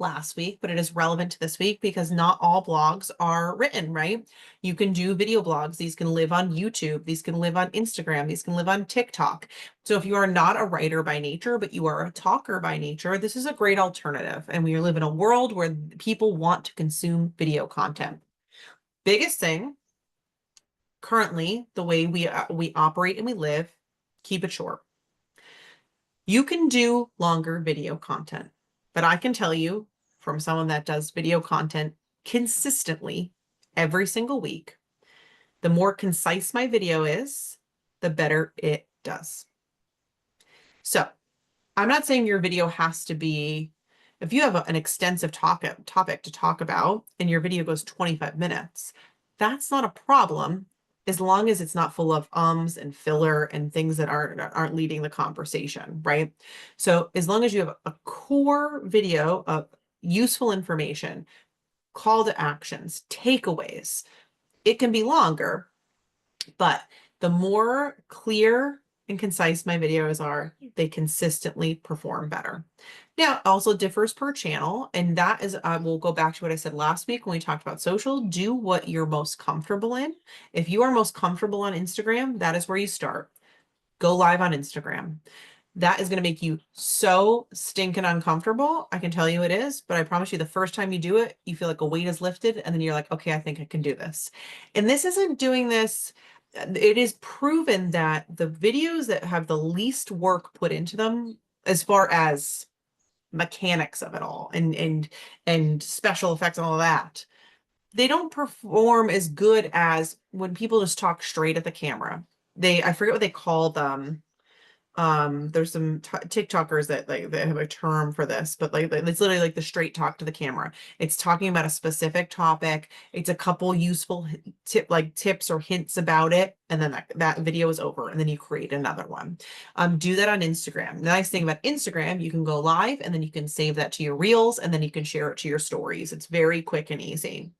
last week, but it is relevant to this week because not all blogs are written, right? You can do video blogs. These can live on YouTube. These can live on Instagram. These can live on TikTok. So if you are not a writer by nature, but you are a talker by nature, this is a great alternative. And we live in a world where people want to consume video content. Biggest thing currently, the way we operate and we live, keep it short. You can do longer video content, but I can tell you from someone that does video content consistently every single week, the more concise my video is, the better it does. So I'm not saying your video has to be, if you have an extensive topic to talk about and your video goes 25 minutes, that's not a problem as long as it's not full of ums and filler and things that aren't leading the conversation, right? So as long as you have a core video of useful information, call to actions, takeaways, it can be longer, but the more clear and concise my videos are, they consistently perform better. Now, it also differs per channel, and that is, we'll go back to what I said last week when we talked about social. Do what you're most comfortable in. If you are most comfortable on Instagram, that is where you start. Go live on Instagram. That is going to make you so stinking uncomfortable. I can tell you it is, but I promise you the first time you do it, you feel like a weight is lifted and then you're like, okay, I think I can do this. And this isn't doing this. It is proven that the videos that have the least work put into them, as far as mechanics of it all and special effects and all of that, they don't perform as good as when people just talk straight at the camera. I forget what they call them. There's some TikTokers that they have a term for this, but like it's literally like the straight talk to the camera. It's talking about a specific topic. It's a couple useful tips or hints about it, and then that video is over, and then you create another one. Do that on Instagram. The nice thing about Instagram, you can go live, and then you can save that to your reels, and then you can share it to your stories. It's very quick and easy.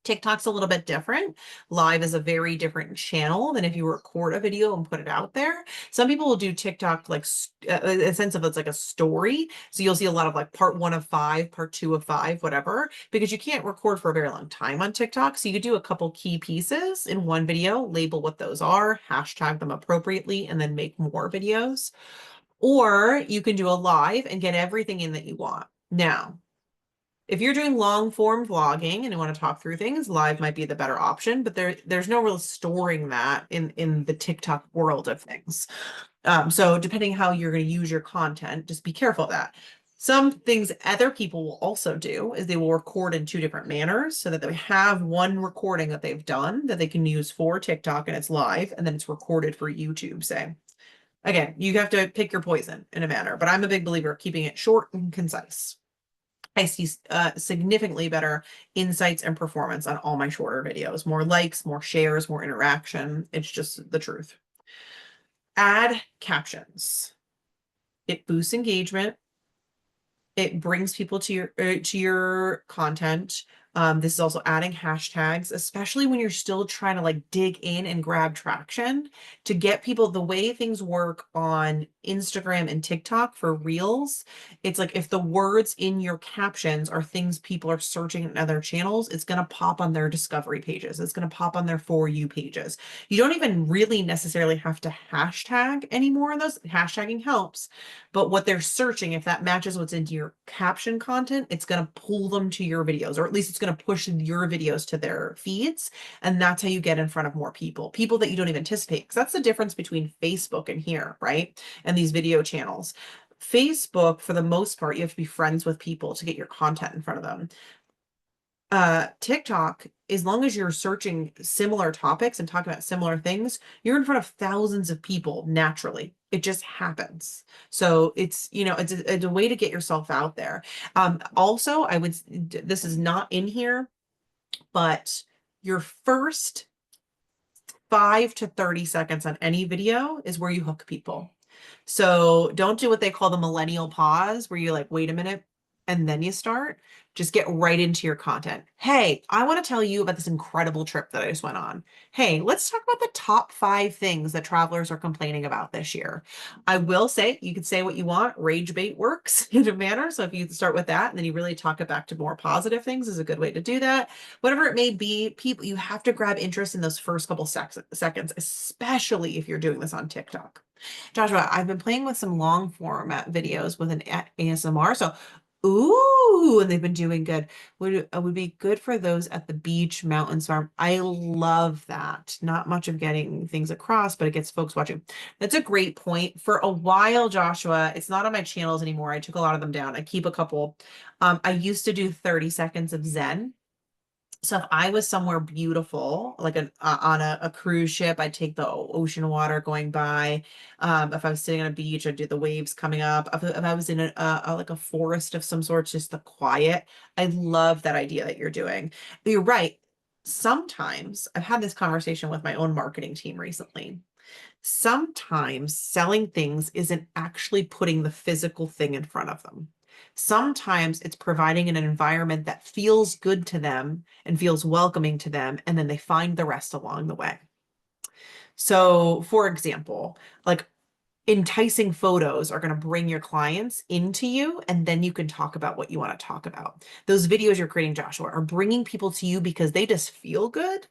TikTok's a little bit different. Live is a very different channel than if you record a video and put it out there. Some people will do TikTok like a sense of it's like a story. So you'll see a lot of like part 1 of 5, part 2 of 5, whatever, because you can't record for a very long time on TikTok. So you could do a couple key pieces in one video, label what those are, hashtag them appropriately, and then make more videos. Or you can do a live and get everything in that you want. Now, if you're doing long form vlogging and you want to talk through things, live might be the better option, but there's no real storing that in the TikTok world of things. So depending how you're going to use your content, just be careful of that. Some things other people will also do is they will record in 2 different manners so that they have one recording that they've done that they can use for TikTok and it's live, and then it's recorded for YouTube, say. Again, you have to pick your poison in a manner, but I'm a big believer of keeping it short and concise. I see significantly better insights and performance on all my shorter videos. More likes, more shares, more interaction. It's just the truth. Add captions. It boosts engagement. It brings people to your content. This is also adding hashtags, especially when you're still trying to like dig in and grab traction to get people. The way things work on Instagram and TikTok for Reels, it's like if the words in your captions are things people are searching in other channels, it's going to pop on their discovery pages. It's going to pop on their For You pages. You don't even really necessarily have to hashtag anymore in those. Hashtagging helps, but what they're searching, if that matches what's into your caption content, it's going to pull them to your videos, or at least it's going to push your videos to their feeds. And that's how you get in front of more people that you don't even anticipate. Because that's the difference between Facebook and here, right? And these video channels. Facebook, for the most part, you have to be friends with people to get your content in front of them. TikTok, as long as you're searching similar topics and talking about similar things, you're in front of thousands of people naturally. It just happens. So it's, it's a way to get yourself out there. Also, this is not in here, but your first 5 to 30 seconds on any video is where you hook people. So don't do what they call the millennial pause, where you like, wait a minute, and then you start. Just get right into your content. Hey, I want to tell you about this incredible trip that I just went on. Hey, let's talk about the top 5 things that travelers are complaining about this year. I will say, you could say what you want. Rage bait works in a manner. So if you start with that and then you really talk it back to more positive things, is a good way to do that. Whatever it may be, people, you have to grab interest in those first couple seconds, especially if you're doing this on TikTok. Joshua, I've been playing with some long format videos with an ASMR. So, ooh, and they've been doing good. Would be good for those at the beach, mountains, farm. I love that. Not much of getting things across, but it gets folks watching. That's a great point. For a while, Joshua, it's not on my channels anymore. I took a lot of them down. I keep a couple. I used to do 30 seconds of Zen. So if I was somewhere beautiful, like on a cruise ship, I'd take the ocean water going by. If I was sitting on a beach, I'd do the waves coming up. If I was in like a forest of some sort, just the quiet. I love that idea that you're doing. But you're right. Sometimes I've had this conversation with my own marketing team recently. Sometimes selling things isn't actually putting the physical thing in front of them. Sometimes it's providing an environment that feels good to them and feels welcoming to them, and then they find the rest along the way. So, for example, like enticing photos are going to bring your clients into you, and then you can talk about what you want to talk about. Those videos you're creating, Joshua, are bringing people to you because they just feel good.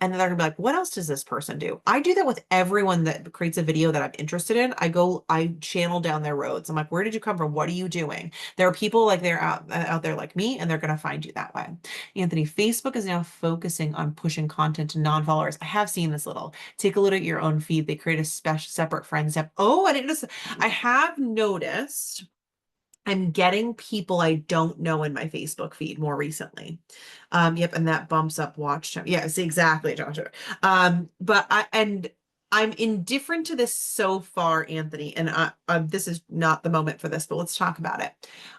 And then they're gonna be like, what else does this person do? I do that with everyone that creates a video that I'm interested in. I channel down their roads. I'm like, where did you come from? What are you doing? There are people like they're out there like me, and they're gonna find you that way. Anthony, Facebook is now focusing on pushing content to non-followers. I have seen this little. Take a look at your own feed. They create a special separate friends tab. Oh, I didn't just. I have noticed I'm getting people I don't know in my Facebook feed more recently. Yep, and that bumps up watch time. Yes, exactly, Joshua. I'm indifferent to this so far, Anthony, and this is not the moment for this, but let's talk about it.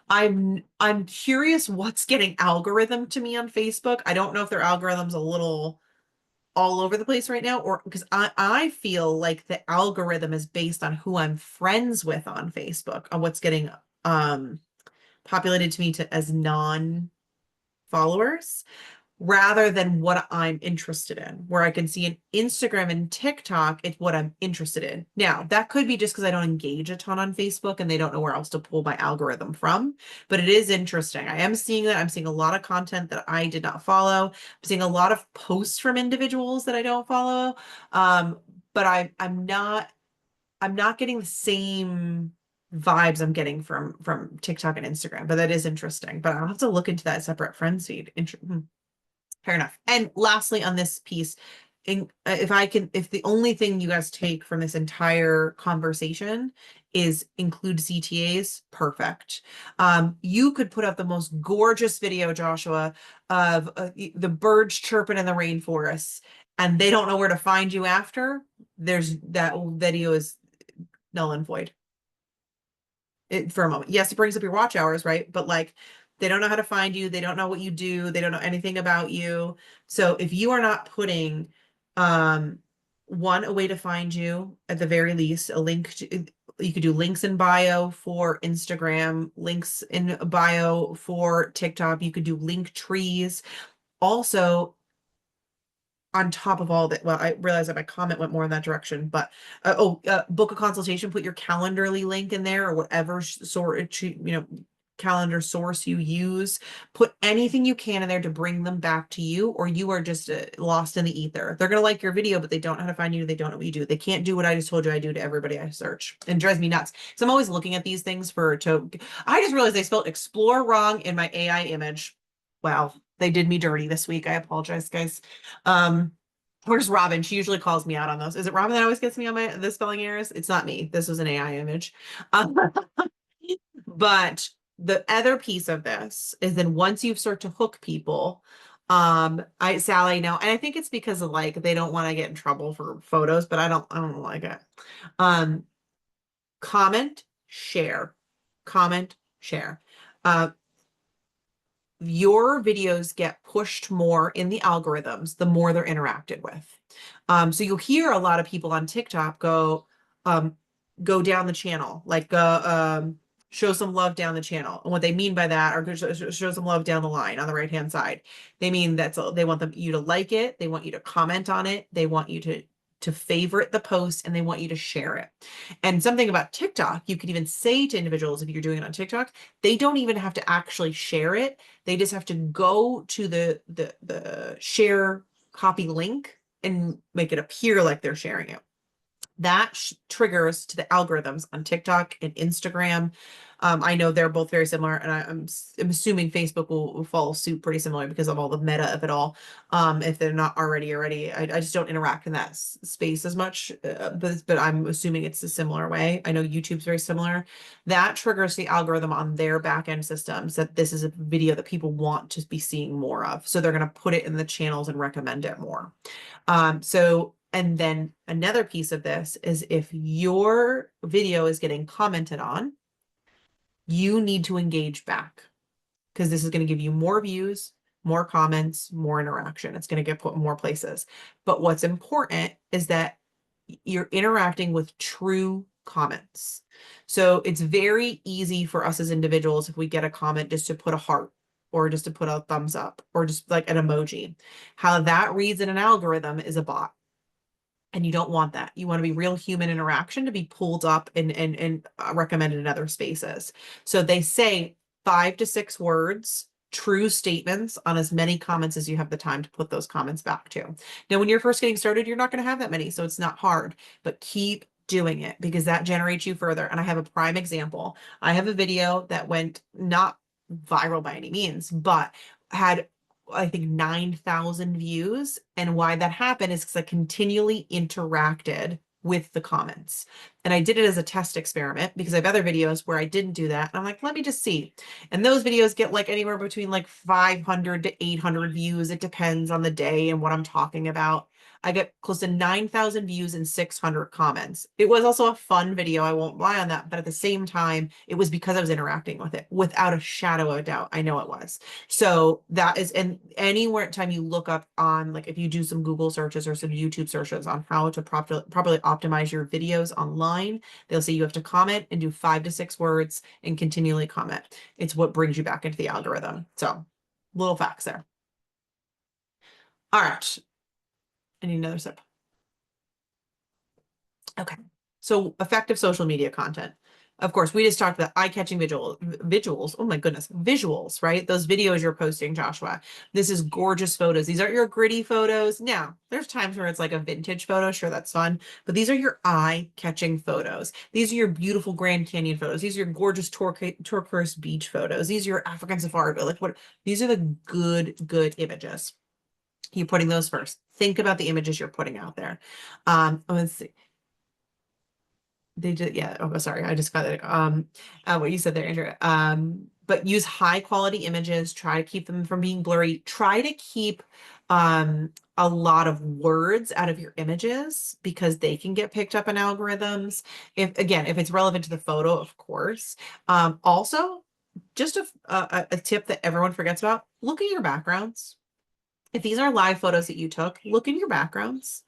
I'm curious what's getting algorithm to me on Facebook. I don't know if their algorithm's a little all over the place right now, or because I feel like the algorithm is based on who I'm friends with on Facebook, on what's getting populated to me as non-followers, rather than what I'm interested in. Where I can see in Instagram and TikTok, it's what I'm interested in. Now, that could be just because I don't engage a ton on Facebook and they don't know where else to pull my algorithm from, but it is interesting. I am seeing that. I'm seeing a lot of content that I did not follow. I'm seeing a lot of posts from individuals that I don't follow. But I'm not getting the same vibes I'm getting from TikTok and Instagram, but that is interesting. But I'll have to look into that separate friends feed. Fair enough. And lastly, on this piece, if the only thing you guys take from this entire conversation is include CTAs, perfect. You could put up the most gorgeous video, Joshua, of the birds chirping in the rainforests, and they don't know where to find you after. That video is null and void. For a moment. Yes, it brings up your watch hours, right? But like, they don't know how to find you. They don't know what you do. They don't know anything about you. So if you are not putting, a way to find you, at the very least, a link to, you could do links in bio for Instagram, links in bio for TikTok. You could do link trees. Also, on top of all that, well, I realized that my comment went more in that direction, but book a consultation, put your Calendarly link in there or whatever sort, calendar source you use. Put anything you can in there to bring them back to you, or you are just lost in the ether. They're going to like your video, but they don't know how to find you. They don't know what you do. They can't do what I just told you I do to everybody I search, and drives me nuts. So I'm always looking at these things I just realized they spelled explore wrong in my AI image. Wow. They did me dirty this week. I apologize, guys. Where's Robin? She usually calls me out on those. Is it Robin that always gets me on the spelling errors? It's not me. This was an AI image. But the other piece of this is then once you start to hook people, Sally, no, and I think it's because of like they don't want to get in trouble for photos, but I don't like it. Comment, share, comment, share. Your videos get pushed more in the algorithms, the more they're interacted with. So you'll hear a lot of people on TikTok go down the channel, like show some love down the channel. And what they mean by that, or show some love down the line on the right-hand side. They mean they want you to like it. They want you to comment on it. They want you to favorite the post, and they want you to share it. And something about TikTok, you could even say to individuals, if you're doing it on TikTok, they don't even have to actually share it. They just have to go to the share copy link and make it appear like they're sharing it. That triggers to the algorithms on TikTok and Instagram. I know they're both very similar, and I'm assuming Facebook will follow suit pretty similar because of all the meta of it all. If they're not already, I just don't interact in that space as much, but I'm assuming it's a similar way. I know YouTube's very similar. That triggers the algorithm on their backend systems that this is a video that people want to be seeing more of. So they're going to put it in the channels and recommend it more. And then another piece of this is if your video is getting commented on, you need to engage back, because this is going to give you more views, more comments, more interaction. It's going to get put in more places. But what's important is that you're interacting with true comments. So it's very easy for us as individuals, if we get a comment, just to put a heart or just to put a thumbs up or just like an emoji. How that reads in an algorithm is a bot. And you don't want that. You want to be real human interaction to be pulled up and recommended in other spaces. So they say 5 to 6 words, true statements on as many comments as you have the time to put those comments back to. Now, when you're first getting started, you're not going to have that many, so it's not hard, but keep doing it because that generates you further. And I have a prime example. I have a video that went not viral by any means, but had I think 9,000 views. And why that happened is because I continually interacted with the comments. And I did it as a test experiment because I have other videos where I didn't do that. And I'm like, let me just see. And those videos get like anywhere between like 500 to 800 views. It depends on the day and what I'm talking about. I get close to 9,000 views and 600 comments. It was also a fun video. I won't lie on that. But at the same time, it was because I was interacting with it without a shadow of a doubt. I know it was. So that is, and anywhere time you look up on, like if you do some Google searches or some YouTube searches on how to properly optimize your videos online, they'll say you have to comment and do 5 to 6 words and continually comment. It's what brings you back into the algorithm. So little facts there. All right. I need another sip. Okay. So effective social media content. Of course, we just talked about eye-catching visuals. Oh my goodness, visuals, right? Those videos you're posting, Joshua. This is gorgeous photos. These aren't your gritty photos. Now, there's times where it's like a vintage photo. Sure, that's fun. But these are your eye-catching photos. These are your beautiful Grand Canyon photos. These are your gorgeous turquoise beach photos. These are your African safari. Like what? These are the good images. You're putting those first. Think about the images you're putting out there. Let's see. They did, yeah. Oh, sorry. I just got it. What you said there, Andrew. But use high quality images. Try to keep them from being blurry. Try to keep a lot of words out of your images because they can get picked up in algorithms. If it's relevant to the photo, of course. Also, just a tip that everyone forgets about: look at your backgrounds. If these are live photos that you took, look at your backgrounds,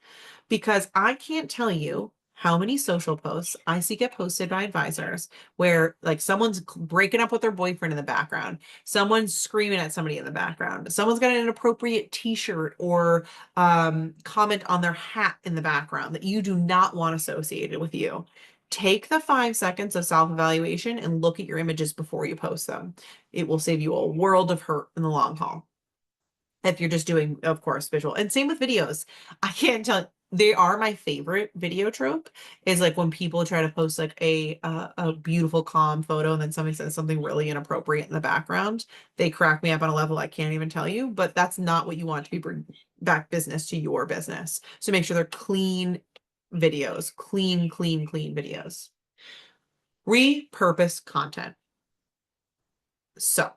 because I can't tell you how many social posts I see get posted by advisors where like someone's breaking up with their boyfriend in the background, someone's screaming at somebody in the background, someone's got an inappropriate t-shirt or comment on their hat in the background that you do not want associated with you. Take the 5 seconds of self-evaluation and look at your images before you post them. It will save you a world of hurt in the long haul. If you're just doing, of course, visual. And same with videos. I can't tell, they are my favorite video trope is like when people try to post like a beautiful calm photo and then somebody says something really inappropriate in the background. They crack me up on a level I can't even tell you, but that's not what you want to be bring back business to your business. So make sure they're clean videos, clean videos. Repurpose content. So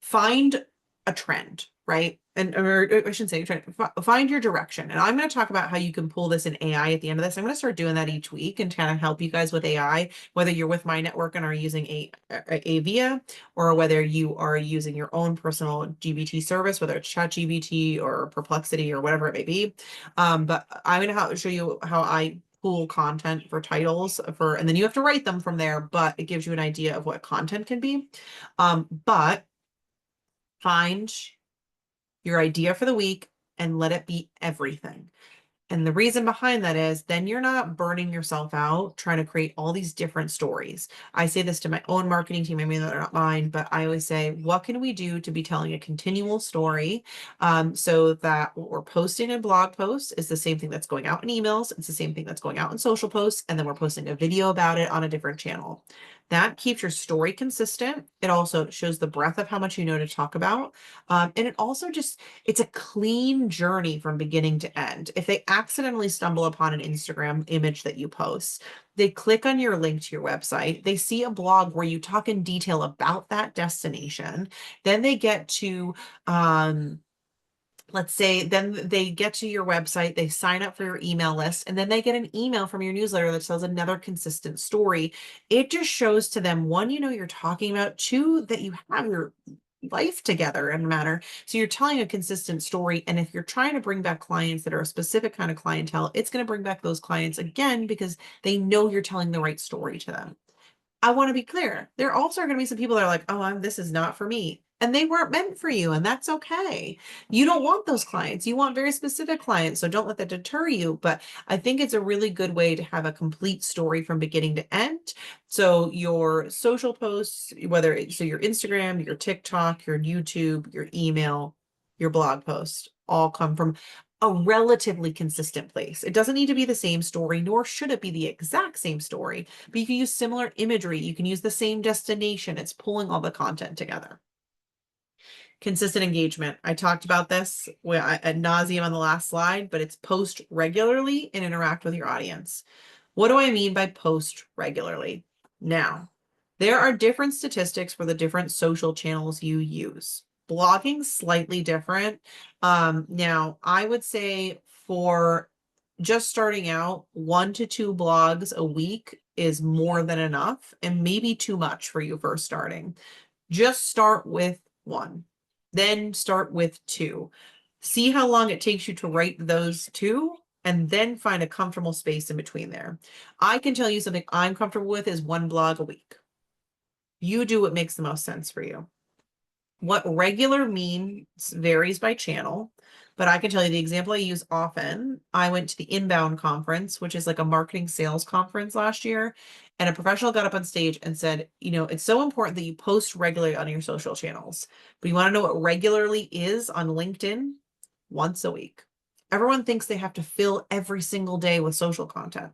find a trend, right? Or I shouldn't say trend, find your direction. And I'm going to talk about how you can pull this in AI at the end of this. I'm going to start doing that each week and kind of help you guys with AI, whether you're with my network and are using Avia, or whether you are using your own personal GPT service, whether it's ChatGPT or Perplexity or whatever it may be. But I'm going to show you how I pull content for titles and then you have to write them from there, but it gives you an idea of what content can be. But find your idea for the week and let it be everything. And the reason behind that is then you're not burning yourself out trying to create all these different stories. I say this to my own marketing team. I mean, they're not mine, but I always say, what can we do to be telling a continual story so that what we're posting in blog posts is the same thing that's going out in emails. It's the same thing that's going out in social posts. And then we're posting a video about it on a different channel. That keeps your story consistent. It also shows the breadth of how much you know to talk about. And it also just, it's a clean journey from beginning to end. If they accidentally stumble upon an Instagram image that you post, they click on your link to your website, they see a blog where you talk in detail about that destination, then they get to, let's say, then they get to your website, they sign up for your email list, and then they get an email from your newsletter that tells another consistent story. It just shows to them, one, you know, you're talking about, two, that you have your life together in a manner. So you're telling a consistent story. And if you're trying to bring back clients that are a specific kind of clientele, it's going to bring back those clients again because they know you're telling the right story to them. I want to be clear. There also are going to be some people that are like, oh, this is not for me. And they weren't meant for you. And that's okay. You don't want those clients. You want very specific clients. So don't let that deter you. But I think it's a really good way to have a complete story from beginning to end. So your social posts, whether it's so your Instagram, your TikTok, your YouTube, your email, your blog post, all come from a relatively consistent place. It doesn't need to be the same story, nor should it be the exact same story, but you can use similar imagery. You can use the same destination. It's pulling all the content together. Consistent engagement. I talked about this ad nauseum on the last slide, but it's post regularly and interact with your audience. What do I mean by post regularly? Now, there are different statistics for the different social channels you use. Blogging's slightly different. Now, I would say for just starting out, 1 to 2 blogs a week is more than enough and maybe too much for you first starting. Just start with 1, then start with 2. See how long it takes you to write those 2, and then find a comfortable space in between there. I can tell you something I'm comfortable with is 1 blog a week. You do what makes the most sense for you. What regular means varies by channel, but I can tell you the example I use often. I went to the Inbound conference, which is like a marketing sales conference last year, and a professional got up on stage and said, you know, it's so important that you post regularly on your social channels, but you want to know what regularly is on LinkedIn? Once a week. Everyone thinks they have to fill every single day with social content.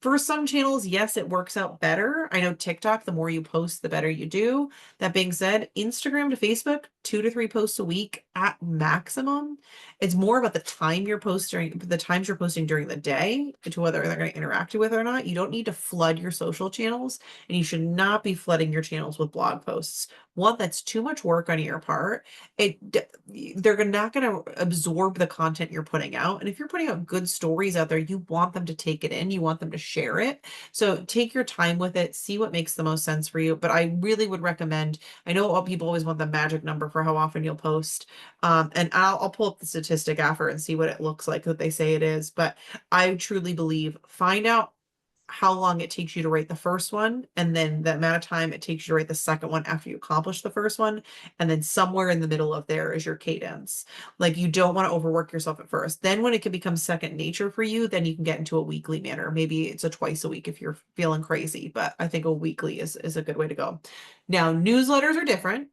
For some channels, yes, it works out better. I know TikTok, the more you post, the better you do. That being said, Instagram to Facebook, 2 to 3 posts a week at maximum. It's more about the time you're posting, the times you're posting during the day to whether they're going to interact with it or not. You don't need to flood your social channels, and you should not be flooding your channels with blog posts. One, that's too much work on your part. They're not going to absorb the content you're putting out. And if you're putting out good stories out there, you want them to take it in. You want them to share it. So take your time with it, see what makes the most sense for you. But I really would recommend, I know all people always want the magic number for how often you'll post. And I'll pull up the statistic after and see what it looks like that they say it is. But I truly believe find out how long it takes you to write the first one, and then the amount of time it takes you to write the second one after you accomplish the first one. And then somewhere in the middle of there is your cadence. Like you don't want to overwork yourself at first. Then when it can become second nature for you, then you can get into a weekly manner. Maybe it's a twice a week if you're feeling crazy, but I think a weekly is a good way to go. Now, newsletters are different.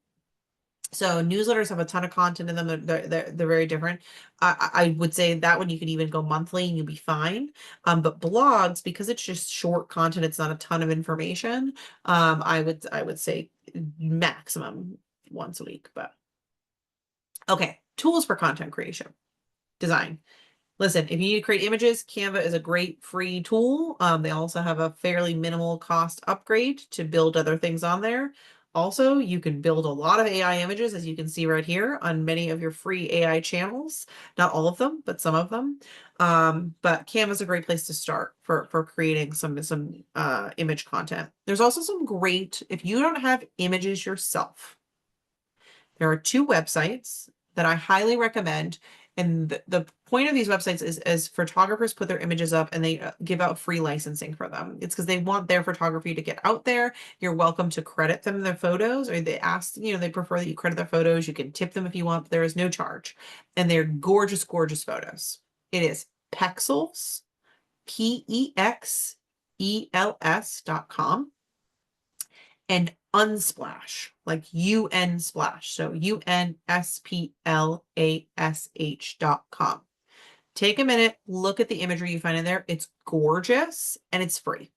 So newsletters have a ton of content in them. They're very different. I would say that one you could even go monthly and you'll be fine. But blogs, because it's just short content, it's not a ton of information. I would say maximum once a week. But okay, tools for content creation, design. Listen, if you need to create images, Canva is a great free tool. They also have a fairly minimal cost upgrade to build other things on there. Also, you can build a lot of AI images, as you can see right here, on many of your free AI channels. Not all of them, but some of them. But Canva is a great place to start for creating some image content. There's also some great, if you don't have images yourself, there are two websites that I highly recommend. And the point of these websites is as photographers put their images up and they give out free licensing for them. It's because they want their photography to get out there. You're welcome to credit them their photos, or they ask, they prefer that you credit their photos. You can tip them if you want, but there is no charge. And they're gorgeous, gorgeous photos. It is Pexels, PEXELS.com, and Unsplash, like UN splash. So UNSPLASH.com. Take a minute, look at the imagery you find in there. It's gorgeous and it's free.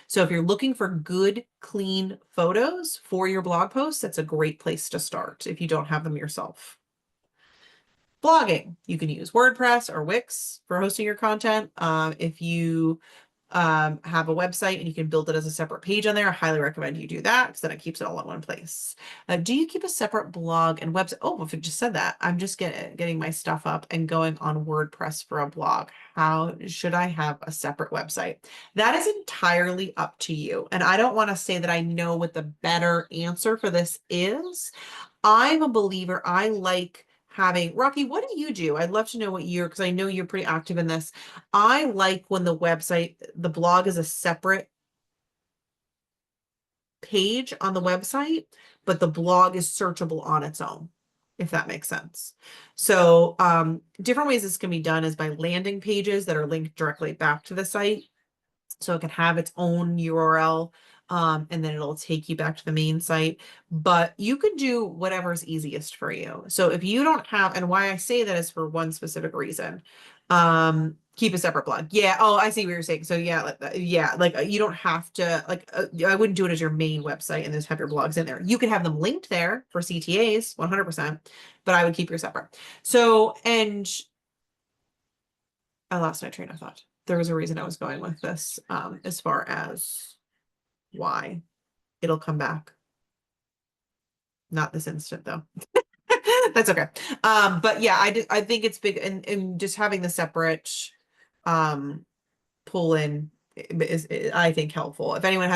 So if you're looking for good, clean photos for your blog posts, that's a great place to start if you don't have them yourself. Blogging, you can use WordPress or Wix for hosting your content. If you have a website and you can build it as a separate page on there, I highly recommend you do that because then it keeps it all in one place. Do you keep a separate blog and website? Oh, if it just said that, I'm just getting my stuff up and going on WordPress for a blog. How should I have a separate website? That is entirely up to you. And I don't want to say that I know what the better answer for this is. I'm a believer. I like having, Rocky, what do you do? I'd love to know what because I know you're pretty active in this. I like when the blog is a separate page on the website, but the blog is searchable on its own, if that makes sense. So different ways this can be done is by landing pages that are linked directly back to the site. So it can have its own URL. And then it'll take you back to the main site, but you could do whatever's easiest for you. So if you don't have, and why I say that is for one specific reason, keep a separate blog. Yeah. Oh, I see what you're saying. So yeah, like you don't have to, I wouldn't do it as your main website and just have your blogs in there. You can have them linked there for CTAs 100%, but I would keep your separate. So, and I lost my train of thought. There was a reason I was going with this, as far as why. It'll come back. Not this instant though. That's okay. But yeah, I think it's big, and just having the separate pull in is I think helpful. If anyone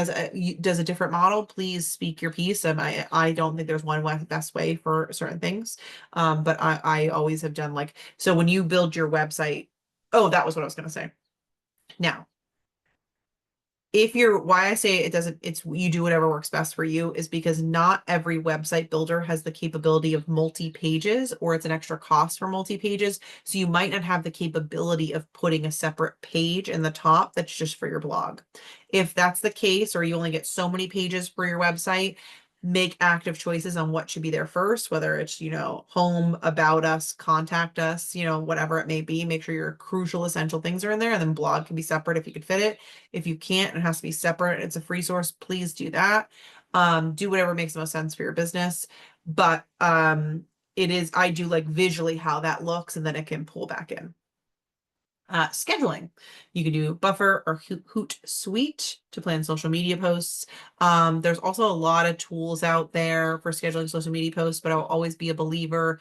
does a different model, please speak your piece. I don't think there's one best way for certain things. But I always have done so when you build your website. Oh, that was what I was going to say. Now, why I say you do whatever works best for you is because not every website builder has the capability of multi-pages, or it's an extra cost for multi-pages. So you might not have the capability of putting a separate page in the top that's just for your blog. If that's the case, or you only get so many pages for your website, make active choices on what should be there first, whether it's, home, about us, contact us, whatever it may be. Make sure your crucial, essential things are in there, and then blog can be separate if you could fit it. If you can't, it has to be separate. It's a free source. Please do that. Do whatever makes the most sense for your business. But I do like visually how that looks, and then it can pull back in. Scheduling. You can do Buffer or Hootsuite to plan social media posts. There's also a lot of tools out there for scheduling social media posts, but I'll always be a believer.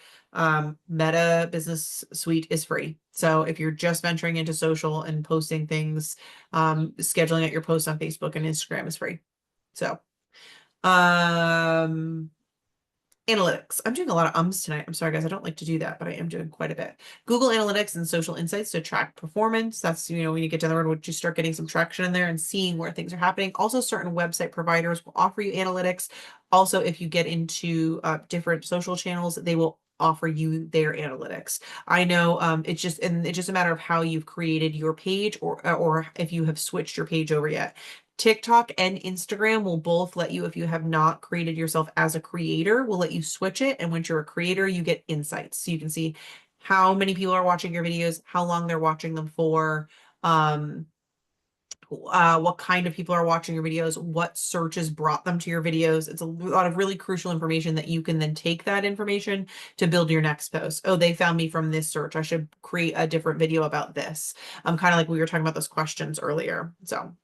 Meta Business Suite is free. So if you're just venturing into social and posting things, scheduling out your posts on Facebook and Instagram is free. So, Analytics. I'm doing a lot of ums tonight. I'm sorry, guys. I don't like to do that, but I am doing quite a bit. Google Analytics and social insights to track performance. That's, when you get to the road, once you start getting some traction in there and seeing where things are happening. Also, certain website providers will offer you analytics. Also, if you get into different social channels, they will offer you their analytics. I know it's just a matter of how you've created your page or if you have switched your page over yet. TikTok and Instagram will both let you, if you have not created yourself as a creator, will let you switch it. And once you're a creator, you get insights. So you can see how many people are watching your videos, how long they're watching them for, what kind of people are watching your videos, what searches brought them to your videos. It's a lot of really crucial information that you can then take that information to build your next post. Oh, they found me from this search. I should create a different video about this. Kind of like we were talking about those questions earlier. So.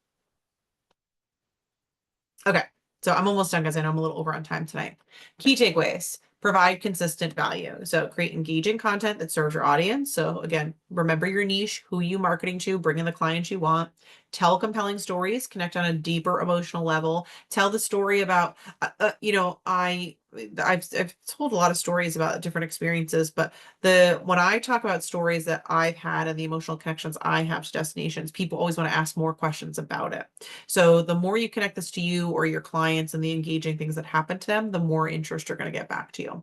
Okay, so I'm almost done because I know I'm a little over on time tonight. Key takeaways: provide consistent value. So create engaging content that serves your audience. So again, remember your niche, who you marketing to, bring in the clients you want. Tell compelling stories, connect on a deeper emotional level. Tell the story about, I've told a lot of stories about different experiences, but when I talk about stories that I've had and the emotional connections I have to destinations, people always want to ask more questions about it. So the more you connect this to you or your clients and the engaging things that happen to them, the more interest you're going to get back to you.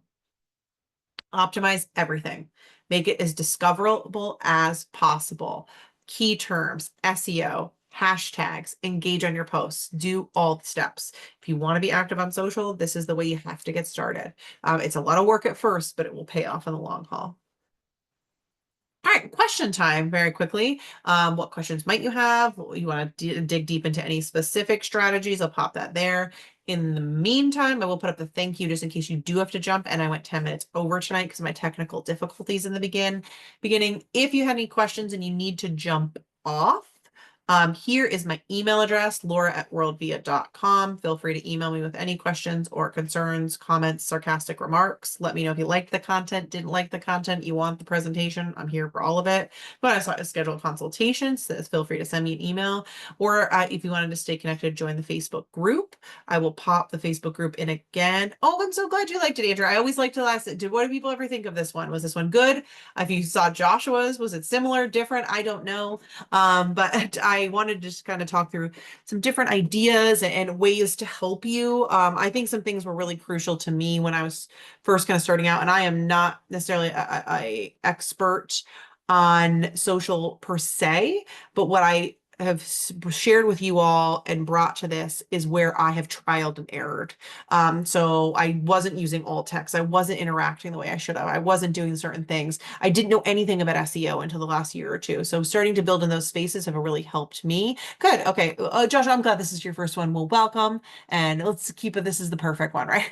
Optimize everything. Make it as discoverable as possible. Key terms, SEO, hashtags, engage on your posts, do all the steps. If you want to be active on social, this is the way you have to get started. It's a lot of work at first, but it will pay off in the long haul. All right, question time very quickly. What questions might you have? You want to dig deep into any specific strategies? I'll pop that there. In the meantime, I will put up the thank you just in case you do have to jump. And I went 10 minutes over tonight because of my technical difficulties in the beginning. If you had any questions and you need to jump off, here is my email address, laura@worldvia.com. Feel free to email me with any questions or concerns, comments, sarcastic remarks. Let me know if you liked the content, didn't like the content, you want the presentation. I'm here for all of it. But I saw a scheduled consultation, so feel free to send me an email. Or if you wanted to stay connected, join the Facebook group. I will pop the Facebook group in again. Oh, I'm so glad you liked it, Andrew. I always like to ask, what do people ever think of this one? Was this one good? If you saw Joshua's, was it similar, different? I don't know. But I wanted to just kind of talk through some different ideas and ways to help you. I think some things were really crucial to me when I was first kind of starting out, and I am not necessarily a expert on social per se, but what I have shared with you all and brought to this is where I have trialed and errored. So I wasn't using alt text. I wasn't interacting the way I should have. I wasn't doing certain things. I didn't know anything about SEO until the last year or two. So starting to build in those spaces have really helped me. Good. Okay. Josh, I'm glad this is your first one. Well, welcome. And let's keep it. This is the perfect one, right?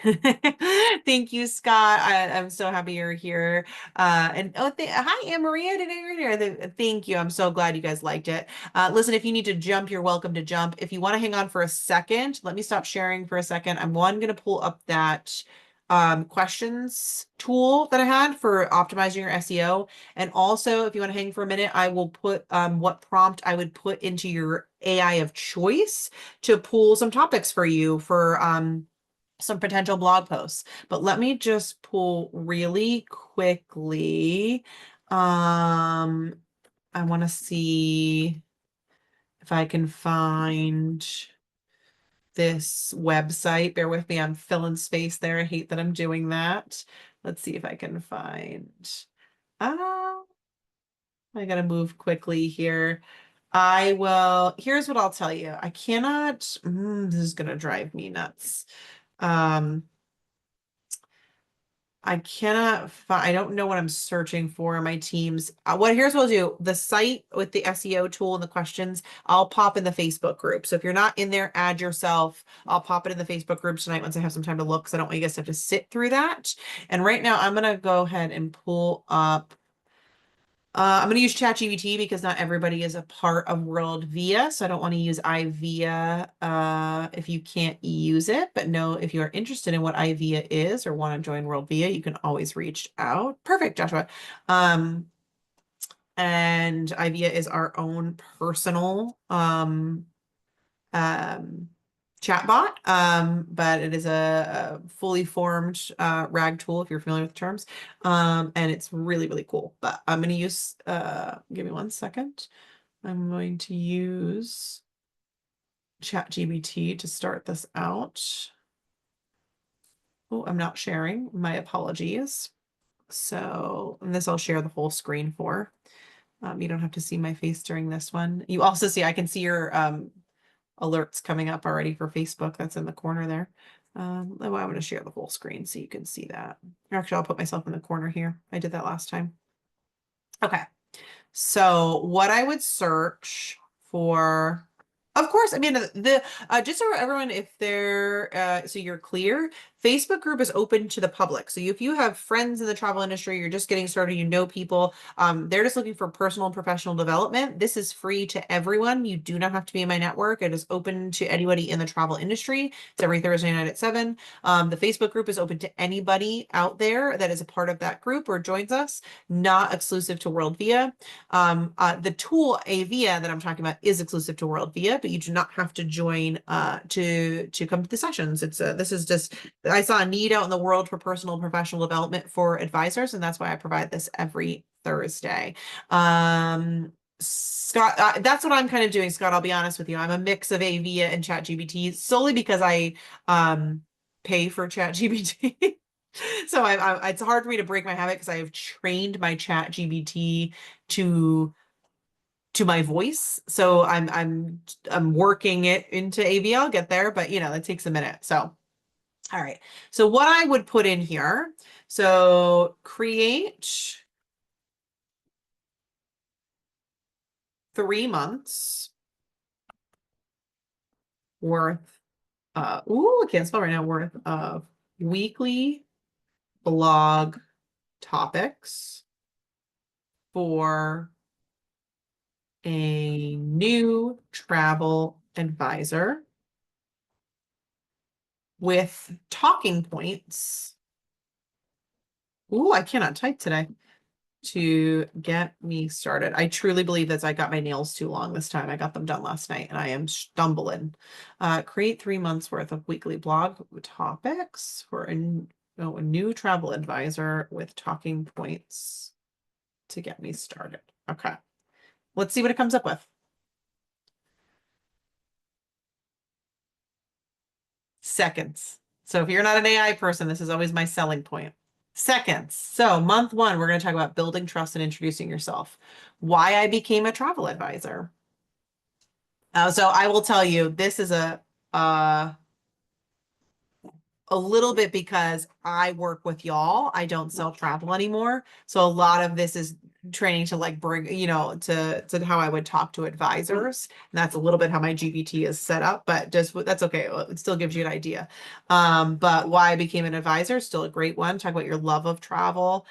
Thank you, Scott. I'm so happy you're here. Hi, Anne Maria. Did I hear here? Thank you. I'm so glad you guys liked it. Listen, if you need to jump, you're welcome to jump. If you want to hang on for a second, let me stop sharing for a second. I'm going to pull up that questions tool that I had for optimizing your SEO. And also, if you want to hang for a minute, I will put what prompt I would put into your AI of choice to pull some topics for you for some potential blog posts. But let me just pull really quickly. I want to see if I can find this website. Bear with me, I'm filling space there. I hate that I'm doing that. Let's see if I can find, I gotta move quickly here. Here's what I'll tell you. I cannot, this is gonna drive me nuts. I don't know what I'm searching for in my teams. Here's what I'll do. The site with the SEO tool and the questions, I'll pop in the Facebook group. So if you're not in there, add yourself. I'll pop it in the Facebook group tonight once I have some time to look, because I don't want you guys to have to sit through that. And right now I'm going to go ahead and pull up I'm going to use ChatGPT because not everybody is a part of WorldVia, so I don't want to use IVIA if you can't use it. But no, if you are interested in what IVIA is or want to join WorldVia, you can always reach out. Perfect, Joshua. And IVIA is our own personal chat chatbot, but it is a fully formed RAG tool if you're familiar with the terms, and it's really, really cool. But I'm going to use, give me one second. I'm going to use ChatGPT to start this out. Oh, I'm not sharing. My apologies. So, and this I'll share the whole screen for. You don't have to see my face during this one. You also see, I can see your alerts coming up already for Facebook. That's in the corner there. I'm going to share the whole screen so you can see that. Actually, I'll put myself in the corner here. I did that last time. Okay. So what I would search for, of course, I mean, just so everyone, if they're, so you're clear, Facebook group is open to the public. So if you have friends in the travel industry, you're just getting started, you know people, they're just looking for personal and professional development. This is free to everyone. You do not have to be in my network. It is open to anybody in the travel industry. It's every Thursday night at 7. The Facebook group is open to anybody out there that is a part of that group or joins us, not exclusive to WorldVia. The tool Avia that I'm talking about is exclusive to WorldVia, but you do not have to join to come to the sessions. It's this is just, I saw a need out in the world for personal and professional development for advisors, and that's why I provide this every Thursday. Scott, that's what I'm kind of doing, Scott. I'll be honest with you. I'm a mix of Avia and ChatGPT solely because I pay for ChatGPT. So it's hard for me to break my habit because I have trained my ChatGPT to my voice. So I'm working it into AV. I'll get there, but you know, it takes a minute. So, all right. So what I would put in here, so create 3 months worth, I can't spell right now, worth of weekly blog topics for a new travel advisor with talking points. I cannot type today. To get me started. I truly believe that I got my nails too long this time. I got them done last night and I am stumbling. Create 3 months worth of weekly blog topics for a new travel advisor with talking points to get me started. Okay. Let's see what it comes up with. Seconds. So if you're not an AI person, this is always my selling point. Seconds. So month 1, we're going to talk about building trust and introducing yourself. Why I became a travel advisor. So I will tell you, this is a little bit because I work with y'all. I don't sell travel anymore. So a lot of this is training to like bring, you know, to how I would talk to advisors. And that's a little bit how my GPT is set up, but just that's okay. It still gives you an idea. But why I became an advisor, still a great one. Talk about your love of travel,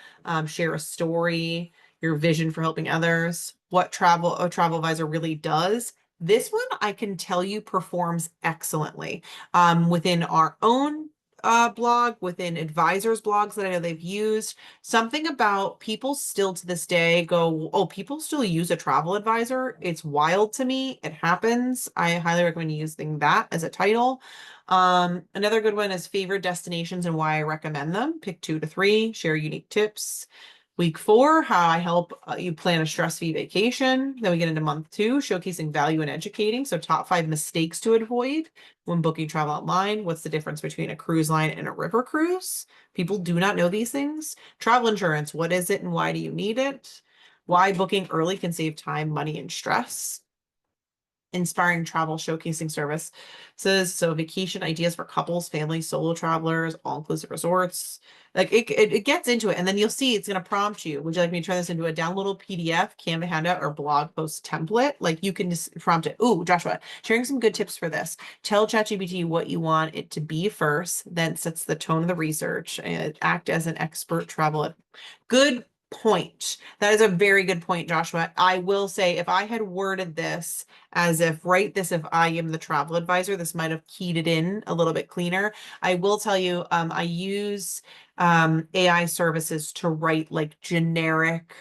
share a story, your vision for helping others, what a travel advisor really does. This one I can tell you performs excellently within our own blog, within advisors' blogs that I know they've used. Something about people still to this day go, oh, people still use a travel advisor. It's wild to me. It happens. I highly recommend using that as a title. Another good one is favorite destinations and why I recommend them. Pick 2 to 3, share unique tips. Week 4, how I help you plan a stress-free vacation. Then we get into month 2, showcasing value and educating. So top 5 mistakes to avoid when booking travel online. What's the difference between a cruise line and a river cruise? People do not know these things. Travel insurance, what is it and why do you need it? Why booking early can save time, money, and stress. Inspiring travel showcasing service. So vacation ideas for couples, families, solo travelers, all-inclusive resorts. Like it gets into it, and then you'll see it's going to prompt you. Would you like me to turn this into a downloadable PDF, Canva handout, or blog post template? Like you can just prompt it. Ooh, Joshua, sharing some good tips for this. Tell ChatGPT what you want it to be first, then sets the tone of the research and act as an expert traveler. Good point. That is a very good point, Joshua. I will say if I had worded this as if write this if I am the travel advisor, this might have keyed it in a little bit cleaner. I will tell you, I use AI services to write like generic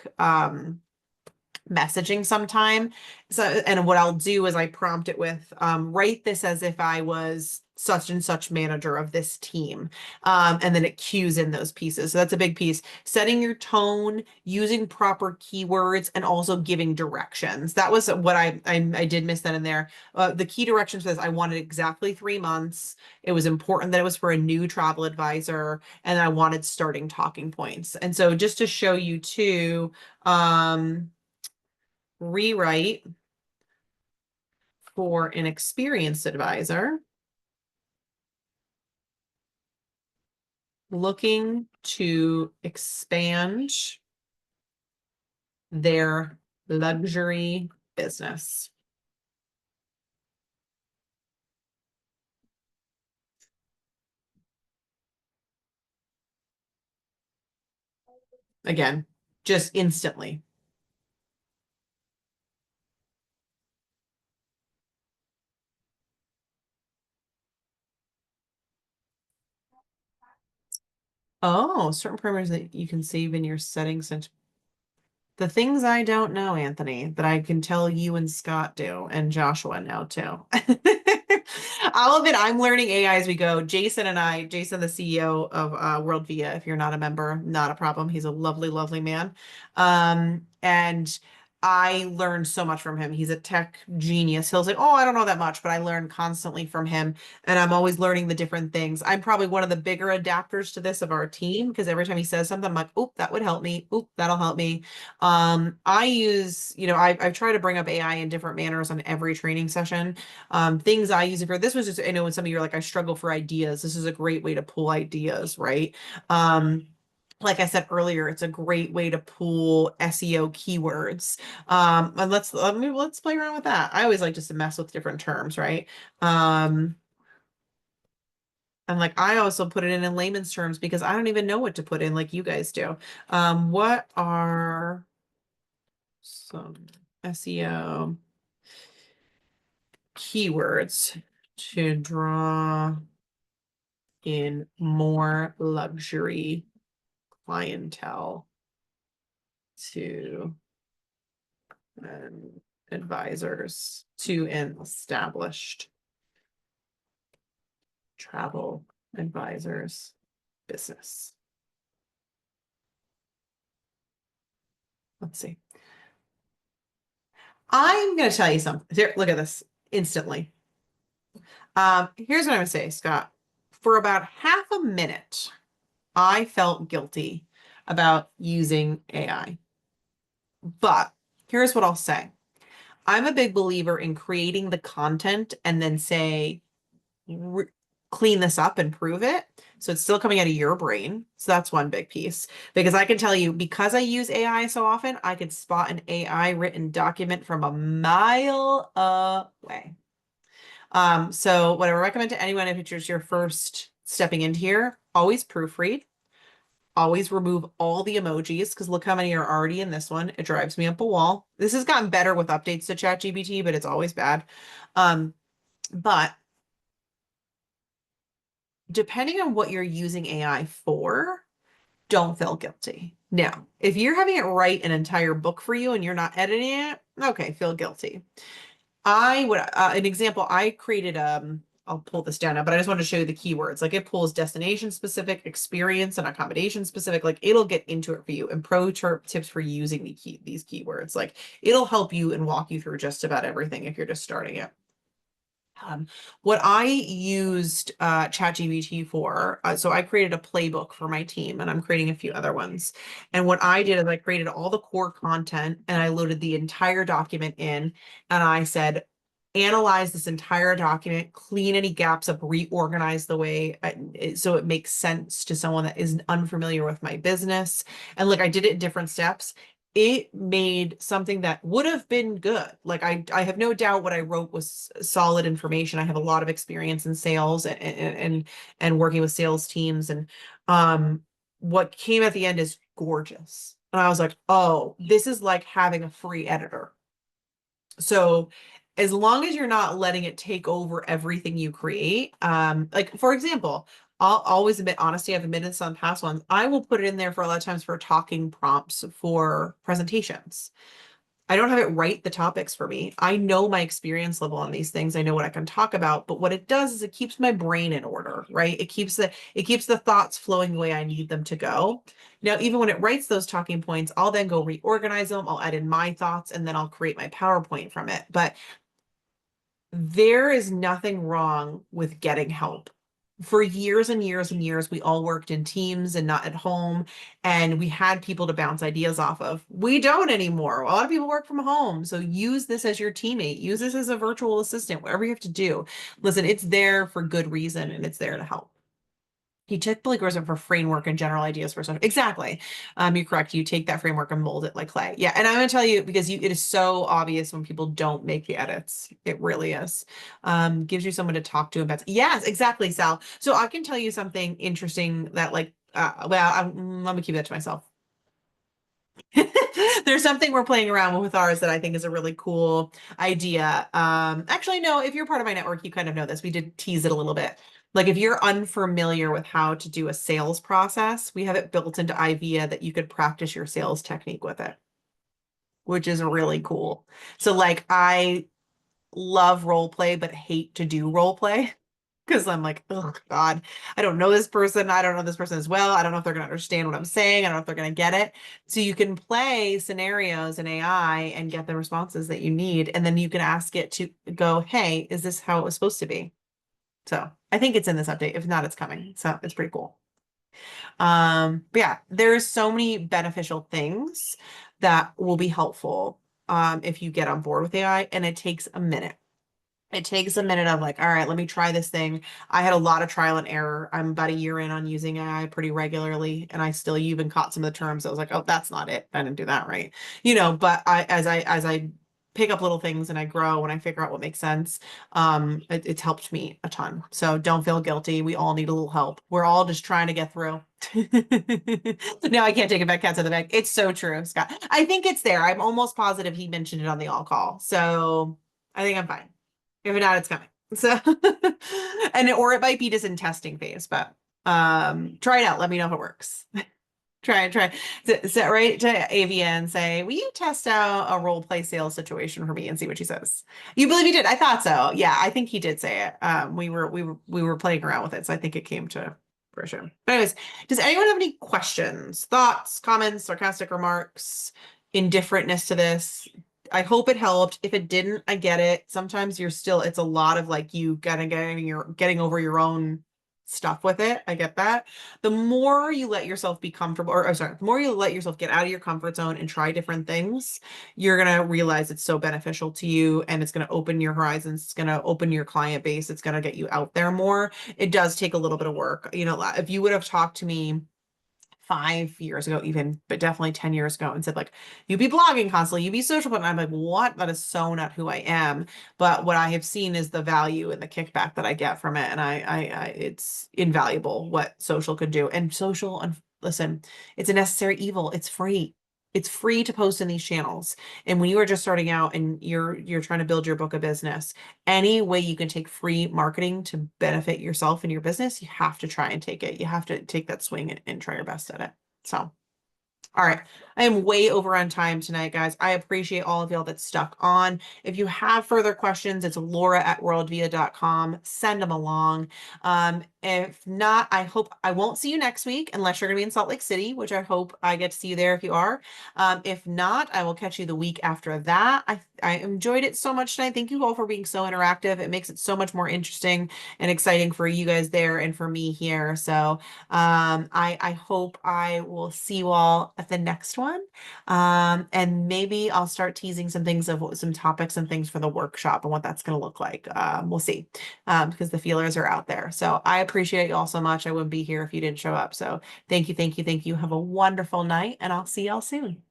messaging sometime. So, and what I'll do is I prompt it with, write this as if I was such and such manager of this team. And then it cues in those pieces. So that's a big piece. Setting your tone, using proper keywords, and also giving directions. That was what I did miss that in there. The key directions was I wanted exactly 3 months. It was important that it was for a new travel advisor, and I wanted starting talking points. And so just to show you too, rewrite for an experienced advisor looking to expand their luxury business. Again, just instantly. Oh, certain parameters that you can save in your settings and the things I don't know, Anthony, that I can tell you and Scott do, and Joshua now too. I'll admit I'm learning AI as we go. Jason, the CEO of World Via, if you're not a member, not a problem. He's a lovely, lovely man. And I learned so much from him. He's a tech genius. He'll say, "Oh, I don't know that much," but I learn constantly from him, and I'm always learning the different things. I'm probably one of the bigger adapters to this of our team because every time he says something, I'm like, "Oop, that would help me. Oop, that'll help me." I use, I've tried to bring up AI in different manners on every training session. Things I use it for. This was just, I know when some of you are like, I struggle for ideas. This is a great way to pull ideas, right? Like I said earlier, it's a great way to pull SEO keywords. And let's play around with that. I always like just to mess with different terms, right? And like I also put it in layman's terms because I don't even know what to put in like you guys do. What are some SEO keywords to draw in more luxury clientele to advisors to an established travel advisors business. Let's see. I'm going to tell you something. Here, look at this instantly. Here's what I'm going to say, Scott. For about half a minute, I felt guilty about using AI. But here's what I'll say. I'm a big believer in creating the content and then say, clean this up and prove it. So it's still coming out of your brain. So that's one big piece. Because I can tell you, because I use AI so often, I could spot an AI written document from a mile away. So what I recommend to anyone if it's your first stepping into here, always proofread. Always remove all the emojis because look how many are already in this one. It drives me up a wall. This has gotten better with updates to ChatGPT, but it's always bad. But depending on what you're using AI for, don't feel guilty. Now, if you're having it write an entire book for you and you're not editing it, okay, feel guilty. I would, an example, I created, I'll pull this down now, but I just wanted to show you the keywords. Like it pulls destination specific, experience, and accommodation specific. Like it'll get into it for you. And pro tips for using these keywords. Like it'll help you and walk you through just about everything if you're just starting it. What I used ChatGPT for, so I created a playbook for my team and I'm creating a few other ones. And what I did is I created all the core content and I loaded the entire document in and I said, analyze this entire document, clean any gaps up, reorganize the way so it makes sense to someone that is unfamiliar with my business. And like I did it in different steps. It made something that would have been good. Like I have no doubt what I wrote was solid information. I have a lot of experience in sales and working with sales teams. And what came at the end is gorgeous. And I was like, oh, this is like having a free editor. So as long as you're not letting it take over everything you create, like for example, I'll always admit honesty. I've admitted some past ones. I will put it in there for a lot of times for talking prompts for presentations. I don't have it write the topics for me. I know my experience level on these things. I know what I can talk about, but what it does is it keeps my brain in order, right? It keeps the thoughts flowing the way I need them to go. Now, even when it writes those talking points, I'll then go reorganize them. I'll add in my thoughts and then I'll create my PowerPoint from it. But there is nothing wrong with getting help. For years and years and years, we all worked in teams and not at home, and we had people to bounce ideas off of. We don't anymore. A lot of people work from home. So use this as your teammate, use this as a virtual assistant, whatever you have to do. Listen, it's there for good reason and it's there to help. He typically grows it for framework and general ideas for stuff. Exactly. You're correct. You take that framework and mold it like clay. Yeah. And I'm going to tell you, because it is so obvious when people don't make the edits. It really is. Gives you someone to talk to about. Yes, exactly, Sal. So I can tell you something interesting that let me keep that to myself. There's something we're playing around with ours that I think is a really cool idea. Actually, no, if you're part of my network, you kind of know this. We did tease it a little bit. Like if you're unfamiliar with how to do a sales process, we have it built into IVIA that you could practice your sales technique with it, which is really cool. So like I love role play, but hate to do role play because I'm like, oh God, I don't know this person. I don't know this person as well. I don't know if they're going to understand what I'm saying. I don't know if they're going to get it. So you can play scenarios in AI and get the responses that you need. And then you can ask it to go, hey, is this how it was supposed to be? So I think it's in this update. If not, it's coming. So it's pretty cool. But yeah, there's so many beneficial things that will be helpful if you get on board with AI, and it takes a minute. It takes a minute of like, all right, let me try this thing. I had a lot of trial and error. I'm about a year in on using AI pretty regularly, and I still even caught some of the terms. I was like, oh, that's not it. I didn't do that right. But as I pick up little things and I grow and I figure out what makes sense, it's helped me a ton. So don't feel guilty. We all need a little help. We're all just trying to get through. No, I can't take it back. Cats in the bag. It's so true, Scott. I think it's there. I'm almost positive he mentioned it on the all call. So I think I'm fine. If not, it's coming. So, or it might be just in testing phase, but try it out. Let me know if it works. Try. So right to Avia and say, will you test out a role play sales situation for me and see what she says? You believe he did? I thought so. Yeah, I think he did say it. We were playing around with it, so I think it came to fruition. But anyways, does anyone have any questions, thoughts, comments, sarcastic remarks, indifferentness to this? I hope it helped. If it didn't, I get it. Sometimes it's a lot of like you getting over your own stuff with it. I get that. The more you let yourself be comfortable, the more you let yourself get out of your comfort zone and try different things, you're going to realize it's so beneficial to you, and it's going to open your horizons. It's going to open your client base. It's going to get you out there more. It does take a little bit of work. If you would have talked to me 5 years ago, even, but definitely 10 years ago, and said like, you be blogging constantly, you be social, but I'm like, what? That is so not who I am. But what I have seen is the value and the kickback that I get from it. And it's invaluable what social could do. And social, and listen, it's a necessary evil. It's free. It's free to post in these channels. And when you are just starting out and you're trying to build your book of business, any way you can take free marketing to benefit yourself and your business, you have to try and take it. You have to take that swing and try your best at it. So, all right. I am way over on time tonight, guys. I appreciate all of y'all that stuck on. If you have further questions, it's laura@worldvia.com. Send them along. If not, I hope I won't see you next week unless you're going to be in Salt Lake City, which I hope I get to see you there if you are. If not, I will catch you the week after that. I enjoyed it so much tonight. Thank you all for being so interactive. It makes it so much more interesting and exciting for you guys there and for me here. So I hope I will see you all at the next one. And maybe I'll start teasing some things of some topics and things for the workshop and what that's going to look like. We'll see, because the feelers are out there. So I appreciate you all so much. I wouldn't be here if you didn't show up. So thank you, thank you, thank you. Have a wonderful night, and I'll see y'all soon.